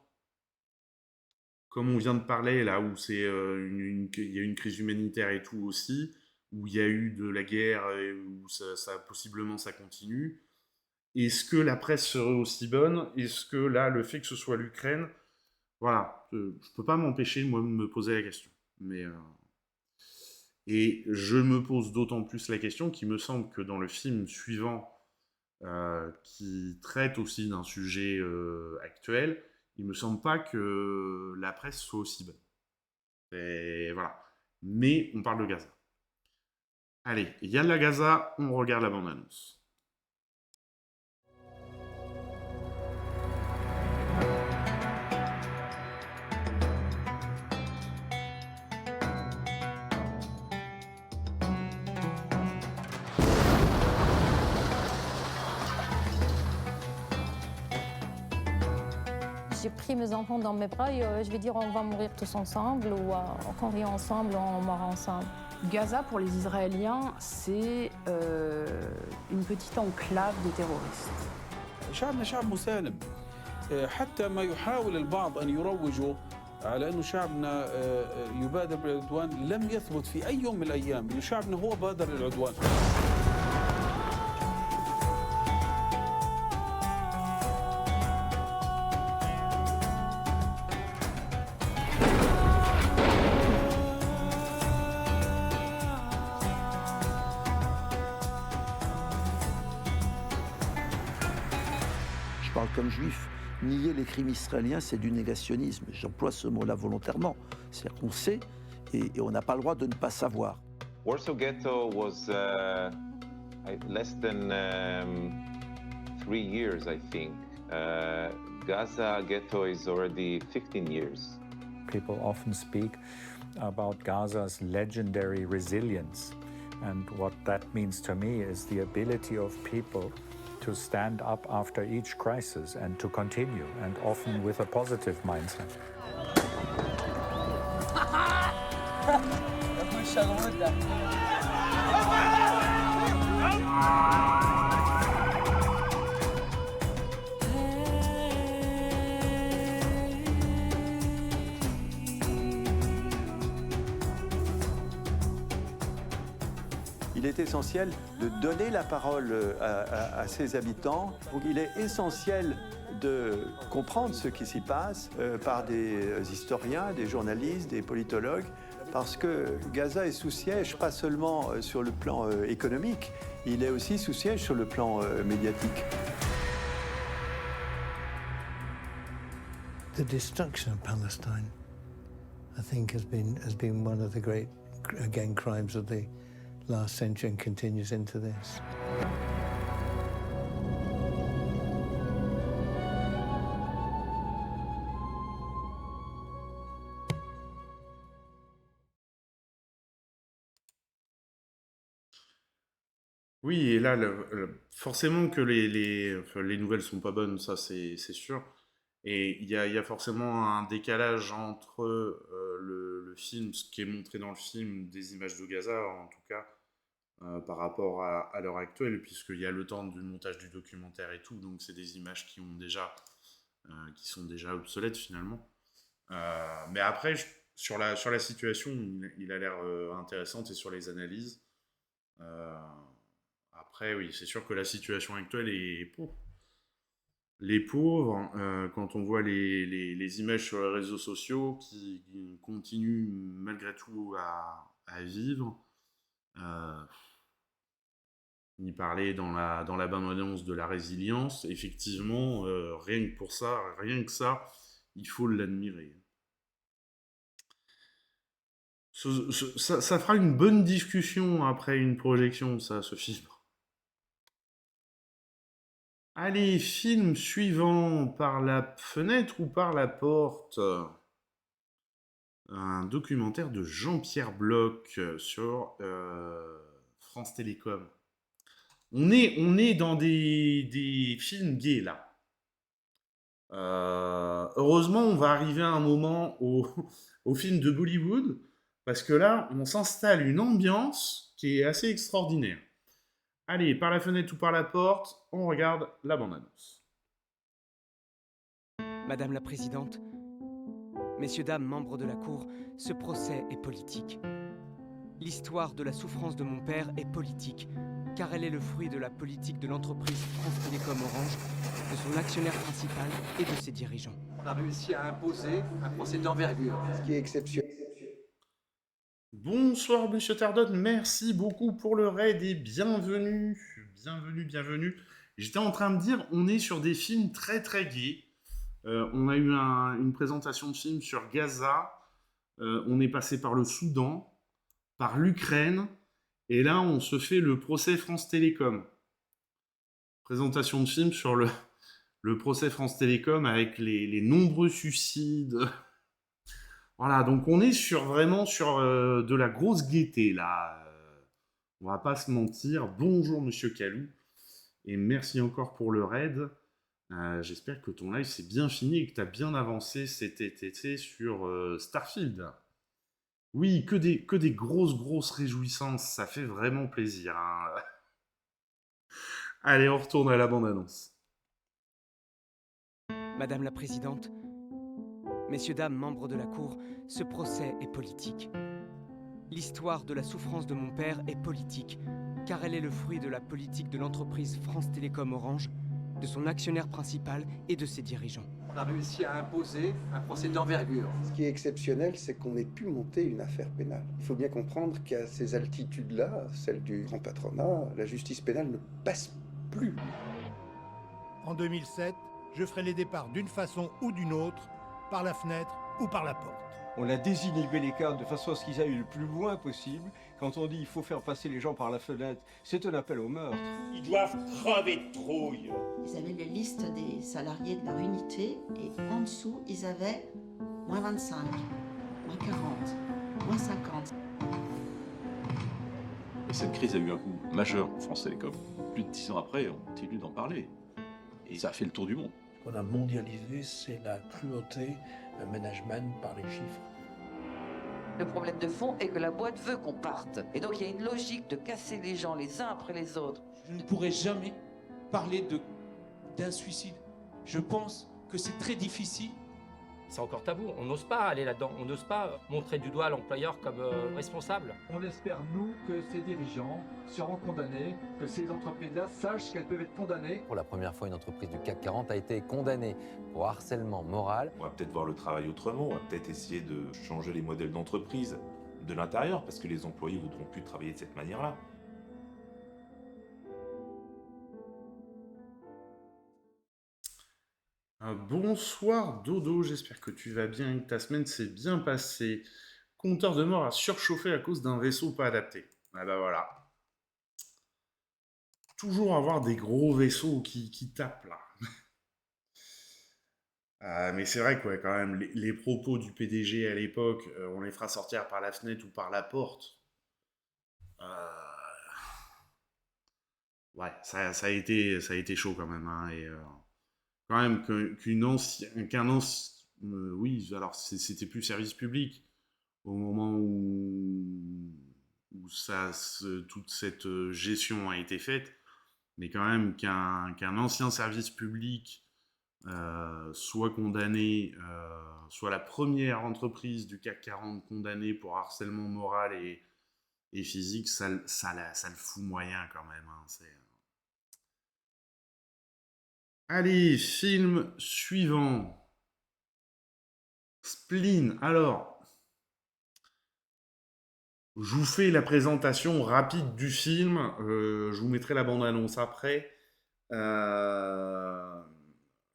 comme on vient de parler là, où il y a une crise humanitaire et tout aussi, où il y a eu de la guerre et où possiblement ça continue. Est-ce que la presse serait aussi bonne? Est-ce que là, le fait que ce soit l'Ukraine, voilà, je peux pas m'empêcher moi de me poser la question. Mais et je me pose d'autant plus la question qu'il me semble que dans le film suivant, qui traite aussi d'un sujet actuel, il me semble pas que la presse soit aussi bonne. Et voilà. Mais on parle de Gaza. Allez, il y a de la Gaza, on regarde la bande-annonce. J'ai pris mes enfants dans mes bras et je vais dire on va mourir tous ensemble ou qu'on vit ensemble, on meurt ensemble. Gaza, pour les Israéliens, c'est une petite enclave de terroristes. شعبنا شعب مسالم حتى ما يحاول البعض أن يروجوا على أنه شعبنا يبادر بالعدوان لم يثبت في أي يوم من الأيام أن شعبنا هو بادر للعدوان. Je parle comme juif. Nier les crimes israéliens, c'est du négationnisme. J'emploie ce mot-là volontairement. C'est-à-dire qu'on sait et on n'a pas le droit de ne pas savoir. Warsaw Ghetto was less than 3 years, I think. Gaza Ghetto is already 15 years. People often speak about Gaza's legendary resilience. And what that means to me is the ability of people to stand up after each crisis and to continue, and often with a positive mindset. Il est essentiel de donner la parole à ses habitants. Donc il est essentiel de comprendre ce qui s'y passe par des historiens, des journalistes, des politologues, parce que Gaza est sous siège pas seulement sur le plan économique, il est aussi sous siège sur le plan médiatique. The destruction of Palestine, I think, has been one of the great, again, crimes of the last century and continues into this. Oui, et là, forcément que les nouvelles sont pas bonnes, ça c'est sûr. Et il y a forcément un décalage entre le film, ce qui est montré dans le film, des images de Gaza, en tout cas, par rapport à l'heure actuelle, puisqu'il y a le temps du montage du documentaire et tout, donc c'est des images qui sont déjà obsolètes finalement. Mais après, sur la situation, il a l'air intéressante, et sur les analyses. Après, oui, c'est sûr que la situation actuelle est pauvre. Les pauvres, quand on voit les images sur les réseaux sociaux qui continuent malgré tout à vivre, il parlait dans la bande-annonce de la résilience, effectivement, rien que ça, il faut l'admirer. Ça fera une bonne discussion après une projection, ça, ce film. Allez, film suivant, par la fenêtre ou par la porte. Un documentaire de Jean-Pierre Bloch sur France Télécom. On est dans des films gays, là. Heureusement, on va arriver à un moment au film de Bollywood, parce que là, on s'installe une ambiance qui est assez extraordinaire. Allez, par la fenêtre ou par la porte, on regarde la bande-annonce. Madame la Présidente, messieurs, dames, membres de la Cour, ce procès est politique. L'histoire de la souffrance de mon père est politique, car elle est le fruit de la politique de l'entreprise France Télécom Orange, de son actionnaire principal et de ses dirigeants. On a réussi à imposer un procès d'envergure, ce qui est exceptionnel. Bonsoir Monsieur Tardot, merci beaucoup pour le raid et bienvenue. J'étais en train de dire, on est sur des films très très gays. On a eu une présentation de film sur Gaza, on est passé par le Soudan, par l'Ukraine, et là on se fait le procès France Télécom. Présentation de film sur le procès France Télécom avec les nombreux suicides. Voilà, donc on est vraiment sur de la grosse gaieté, là. On va pas se mentir. Bonjour, Monsieur Calou. Et merci encore pour le raid. J'espère que ton live s'est bien fini et que tu as bien avancé cet été sur Starfield. Oui, que des grosses réjouissances. Ça fait vraiment plaisir. Hein. Allez, on retourne à la bande-annonce. Madame la Présidente, Messieurs, dames, membres de la Cour, ce procès est politique. L'histoire de la souffrance de mon père est politique, car elle est le fruit de la politique de l'entreprise France Télécom Orange, de son actionnaire principal et de ses dirigeants. On a réussi à imposer un procès d'envergure. Ce qui est exceptionnel, c'est qu'on ait pu monter une affaire pénale. Il faut bien comprendre qu'à ces altitudes-là, celles du grand patronat, la justice pénale ne passe plus. En 2007, je ferai les départs d'une façon ou d'une autre, par la fenêtre ou par la porte. On a désinhibé les cadres de façon à ce qu'ils aillent le plus loin possible. Quand on dit il faut faire passer les gens par la fenêtre, c'est un appel au meurtre. Ils doivent crever de trouille. Ils avaient la liste des salariés de leur unité et en dessous, ils avaient moins 25, moins 40, moins 50. Et cette crise a eu un coup majeur pour France Télécom. Plus de 10 ans après, on continue d'en parler. Et ça a fait le tour du monde. Ce qu'on a mondialisé, c'est la cruauté, le management par les chiffres. Le problème de fond est que la boîte veut qu'on parte. Et donc il y a une logique de casser les gens les uns après les autres. Je ne pourrai jamais parler d'un suicide. Je pense que c'est très difficile. C'est encore tabou, on n'ose pas aller là-dedans, on n'ose pas montrer du doigt l'employeur comme responsable. On espère, nous, que ces dirigeants seront condamnés, que ces entreprises-là sachent qu'elles peuvent être condamnées. Pour la première fois, une entreprise du CAC 40 a été condamnée pour harcèlement moral. On va peut-être voir le travail autrement, on va peut-être essayer de changer les modèles d'entreprise de l'intérieur, parce que les employés ne voudront plus travailler de cette manière-là. Bonsoir Dodo, j'espère que tu vas bien et que ta semaine s'est bien passée. Compteur de mort a surchauffé à cause d'un vaisseau pas adapté. Ah bah voilà. Toujours avoir des gros vaisseaux qui tapent là. Mais c'est vrai quoi, quand même, les propos du PDG à l'époque, on les fera sortir par la fenêtre ou par la porte. Ouais, ça a été chaud quand même, hein, et quand même oui, alors c'était plus service public au moment où toute cette gestion a été faite, mais quand même qu'un ancien service public soit condamné, soit la première entreprise du CAC 40 condamnée pour harcèlement moral et physique, ça le fout moyen quand même, hein, Allez, film suivant. Spleen. Alors, je vous fais la présentation rapide du film. Je vous mettrai la bande-annonce après. Le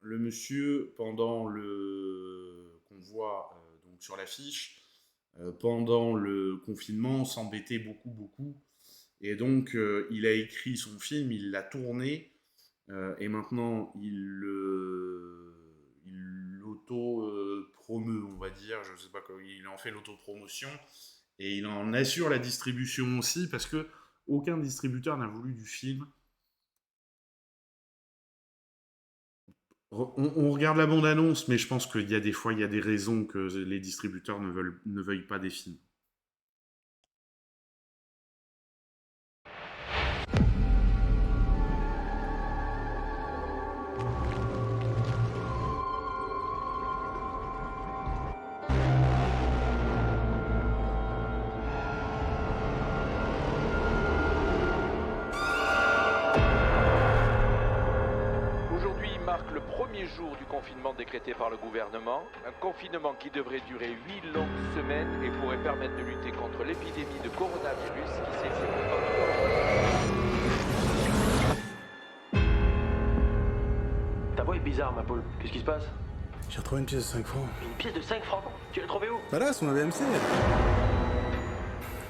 monsieur, pendant qu'on voit donc sur l'affiche, pendant le confinement, s'embêtait beaucoup. Et donc, il a écrit son film, il l'a tourné. Et maintenant, il l'auto-promeut, on va dire, je sais pas comment, il en fait l'autopromotion, et il en assure la distribution aussi, parce que aucun distributeur n'a voulu du film. On regarde la bande-annonce, mais je pense qu'il y a des fois, il y a des raisons que les distributeurs ne veuillent pas des films. Jour du confinement décrété par le gouvernement, un confinement qui devrait durer 8 longues semaines et pourrait permettre de lutter contre l'épidémie de coronavirus qui sévit encore. Ta voix est bizarre, ma Paul. Qu'est-ce qui se passe? J'ai retrouvé une pièce de 5 francs. Une pièce de 5 francs? Tu l'as trouvée où? Bah là, sur ma BMC.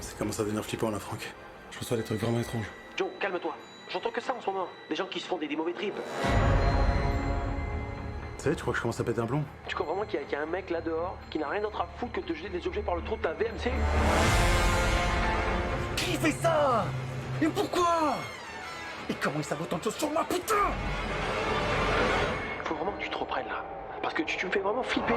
Ça commence à devenir flippant là, Franck. Je reçois des trucs vraiment étranges. Joe, calme-toi. J'entends que ça en ce moment. Des gens qui se font des mauvais trips. Tu sais, tu crois que je commence à péter un plomb? Tu crois vraiment qu'il y a un mec là dehors qui n'a rien d'autre à foutre que de te jeter des objets par le trou de ta VMC? Qui fait ça? Et pourquoi? Et comment il savent autant de choses sur moi, putain? Faut vraiment que tu te reprennes là. Parce que tu me fais vraiment flipper.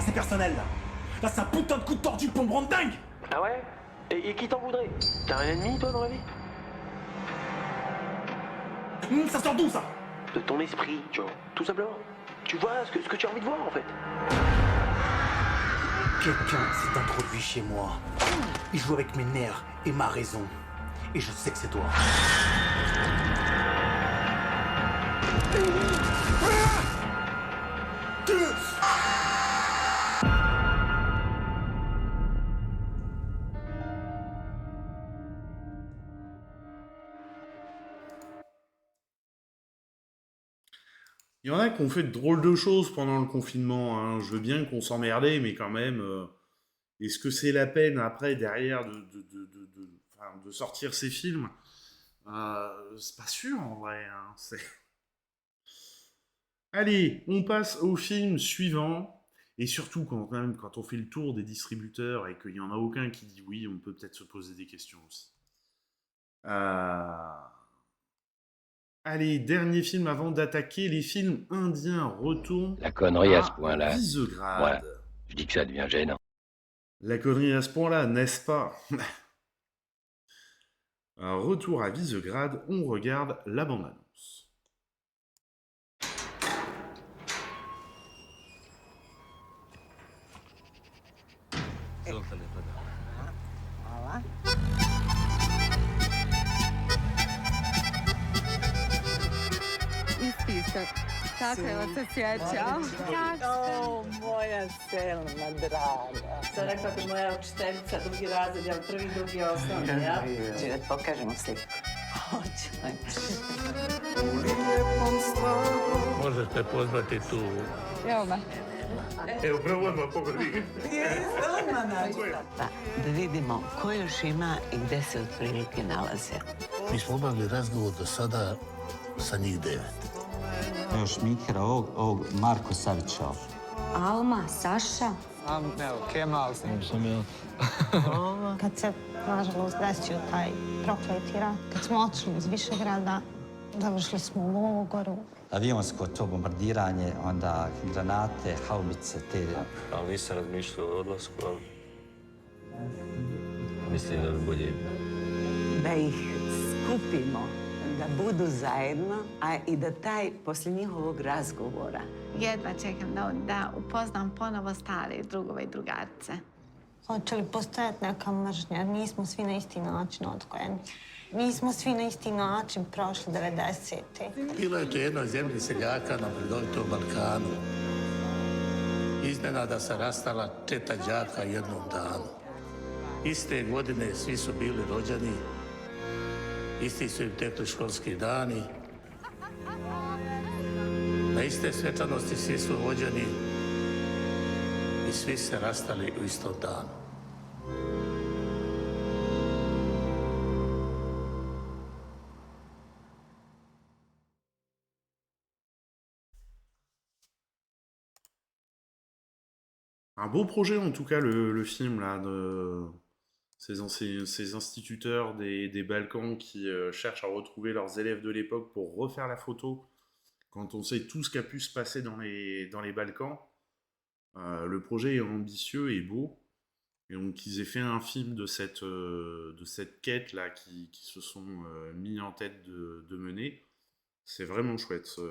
Là, c'est personnel, là. Là, c'est un putain de coup de tortue pour me rendre dingue. Ah ouais? Et qui t'en voudrait? T'as un ennemi, toi, dans la vie? Ça sort d'où, ça? De ton esprit, tu vois. Tout simplement. Tu vois ce que tu as envie de voir, en fait. Quelqu'un s'est introduit chez moi. Il joue avec mes nerfs et ma raison. Et je sais que c'est toi. Il y en a qui ont fait de drôles de choses pendant le confinement, hein. Je veux bien qu'on s'emmerdait, mais quand même, est-ce que c'est la peine après, derrière, de sortir ces films? C'est pas sûr, en vrai, hein. Allez, on passe au film suivant. Et surtout, quand on fait le tour des distributeurs et qu'il n'y en a aucun qui dit oui, on peut peut-être se poser des questions aussi. Allez, dernier film avant d'attaquer les films indiens. Retourne La connerie à ce point-là. Visegrad. Voilà. Je dis que ça devient gênant. La connerie à ce point-là, n'est-ce pas? Un retour à Visegrad, on regarde la bande-annonce. Hvala. Ispisak. Kakva je asocijacija? O, moja Selma draga. Sad rekla bi moja učiteljica, drugi razred, jel prvi, drugi osnovni, ja? Či da pokažemo sliku? Hoće. Možete pozvati tu. Evo me. Evo, prvo odmah pogodi. Pa, da vidimo ko još ima i gde se otprilike nalaze. Mi smo obavili razgovor do sada sa njih 9. Evo šmikera ovog Marko Savića. Alma, Saša. Evo, Kemal sam ja. Kad se, nažalost, desio taj prokleti rat, kad smo otišli iz Višegrada, završili smo u logoru. Avionsko to bombardiranje, onda granate, haubice, te... Ali nisam razmišljao o odlasku, ali... Mislim da bi bolje... Da ih skupimo, da budu zajedno, a i da taj, poslije njihovog razgovora... Jedva čekam da upoznam ponovo stare drugove i drugarice. Hoće li postojati neka mržnja? Nismo svi na isti način odgojeni. Nismo svi na isti način prošli 90-te. Bilo je to jednoj zemlji seljaka na bredovitom Balkanu. Iznenada se rastala četa đaka jednom danu. Iste godine svi su bili rođeni, isti su im tekli školski dani. Na iste svečanosti svi su vođeni i svi se rastali u istom danu. Un beau projet en tout cas le film là de ces instituteurs des Balkans qui cherchent à retrouver leurs élèves de l'époque pour refaire la photo quand on sait tout ce qui a pu se passer dans les Balkans. Le projet est ambitieux et beau, et donc qu'ils aient fait un film de cette quête là qui se sont mis en tête de mener, c'est vraiment chouette, ce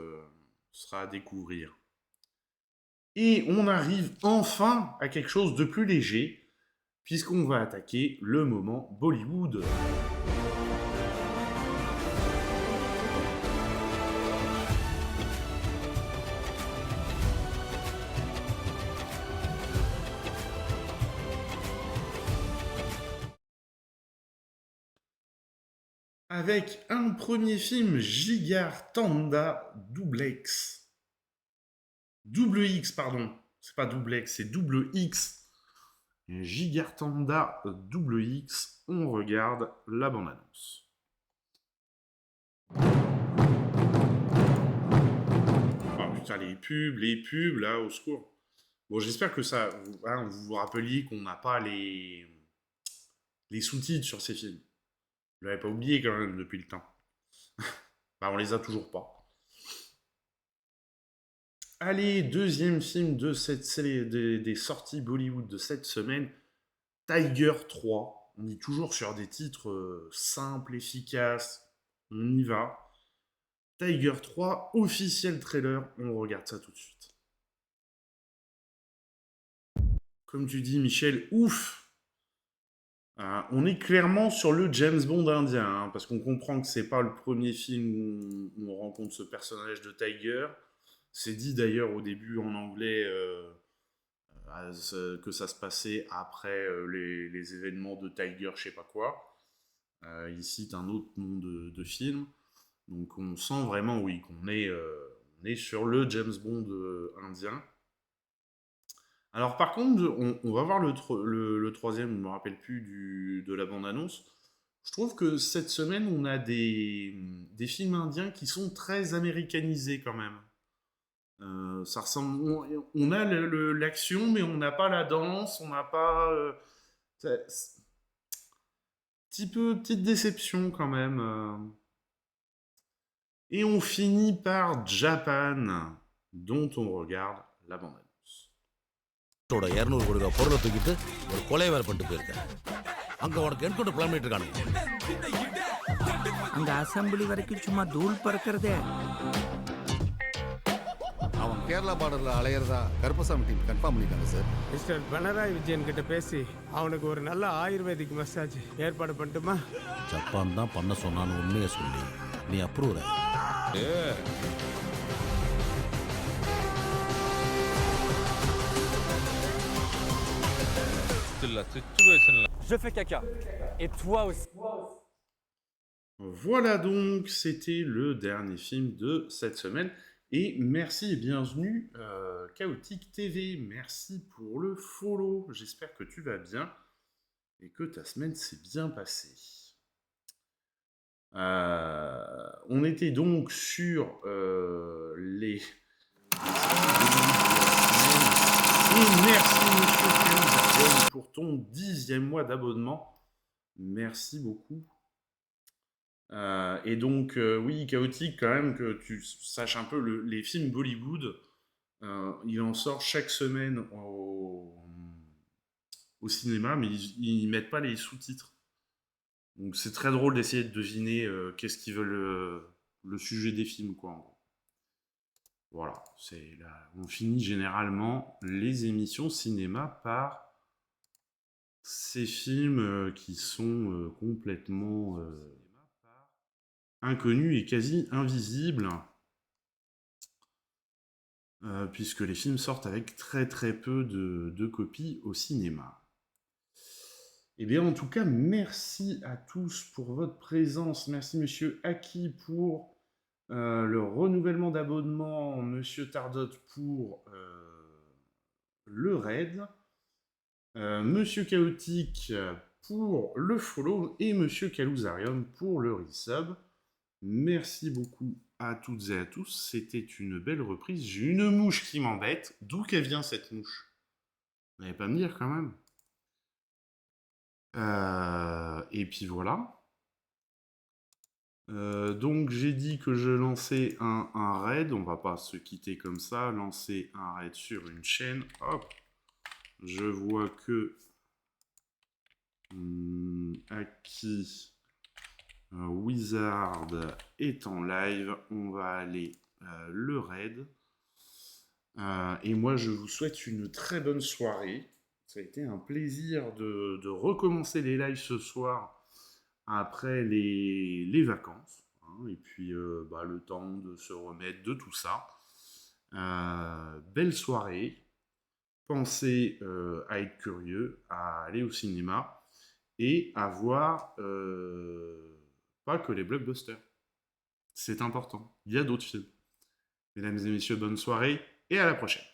sera à découvrir. Et on arrive enfin à quelque chose de plus léger, puisqu'on va attaquer le moment Bollywood. Avec un premier film, Jigartanda Double X. Double X, pardon. C'est pas Double X, c'est Double X. Jigartanda Double X. On regarde la bande-annonce. Oh putain, les pubs, là, au secours. Bon, j'espère que ça... Hein, vous vous rappeliez qu'on n'a pas les sous-titres sur ces films. Je l'avais pas oublié quand même depuis le temps. Bah, on les a toujours pas. Allez, deuxième film de cette série des sorties Bollywood de cette semaine, Tiger 3. On est toujours sur des titres simples, efficaces. On y va. Tiger 3, officiel trailer. On regarde ça tout de suite. Comme tu dis, Michel, ouf! On est clairement sur le James Bond indien, hein, parce qu'on comprend que c'est pas le premier film où on rencontre ce personnage de Tiger. C'est dit d'ailleurs au début en anglais que ça se passait après les événements de Tiger, je sais pas quoi. Il cite un autre nom de film. Donc on sent vraiment, oui, qu'on est sur le James Bond indien. Alors par contre, on va voir le troisième, je ne me rappelle plus de la bande-annonce. Je trouve que cette semaine, on a des films indiens qui sont très américanisés quand même. Ça ressemble, on a l'action, mais on n'a pas la danse, on n'a pas... petite déception quand même. Et on finit par Japan, dont on regarde la bande-annonce. 200 கோடி ரூபாய் பொருளை தூக்கிட்டு ஒரு கொலை வேலை பண்ணிட்டு போயிருக்கேன். அங்க உனக்கு என்கவுண்டர் பிளான் பண்ணிட்டு இருக்கானுங்க. அங்க அசெம்பிளி வரைக்கும் சும்மா தூள் பறக்கிறதே. அவன் கேரளா பார்டர்ல அலையறதா கருப்பசாமி டீம் கன்ஃபார்ம் பண்ணிட்டாங்க சார். மிஸ்டர் பினராயி விஜயன் கிட்ட பேசி அவனுக்கு ஒரு நல்ல ஆயுர்வேதிக் மசாஜ் ஏற்பாடு பண்ணட்டுமா? ஜப்பான் தான் பண்ண சொன்னான்னு உண்மையை சொல்லி நீ approve. Je fais caca. Et toi aussi. Voilà donc, c'était le dernier film de cette semaine. Et merci et bienvenue Chaotique TV. Merci pour le follow. J'espère que tu vas bien et que ta semaine s'est bien passée. On était donc sur les... Et merci Monsieur Chaotique pour ton 10e mois d'abonnement. Merci beaucoup. Et donc, oui, Chaotique, quand même, que tu saches un peu, les films Bollywood, il en sort chaque semaine au cinéma, mais ils mettent pas les sous-titres. Donc c'est très drôle d'essayer de deviner qu'est-ce qu'ils veulent, le sujet des films, quoi, en gros. Voilà, on finit généralement les émissions cinéma par ces films qui sont complètement... inconnu et quasi invisible, puisque les films sortent avec très très peu de copies au cinéma. Et bien en tout cas, merci à tous pour votre présence. Merci Monsieur Aki pour le renouvellement d'abonnement, Monsieur Tardot pour le raid, Monsieur Chaotique pour le follow et Monsieur Kalouzarium pour le resub. Merci beaucoup à toutes et à tous, c'était une belle reprise. J'ai une mouche qui m'embête. D'où qu'elle vient cette mouche? Vous n'allez pas me dire quand même. Et puis voilà. Donc j'ai dit que je lançais un raid. On va pas se quitter comme ça. Lancer un raid sur une chaîne. Hop. Je vois que... Aki... Wizard est en live, on va aller le raid. Et moi je vous souhaite une très bonne soirée. Ça a été un plaisir de recommencer les lives ce soir après les vacances. Hein, et puis le temps de se remettre de tout ça. Belle soirée. Pensez à être curieux, à aller au cinéma et à voir... pas que les blockbusters. C'est important. Il y a d'autres films. Mesdames et messieurs, bonne soirée et à la prochaine.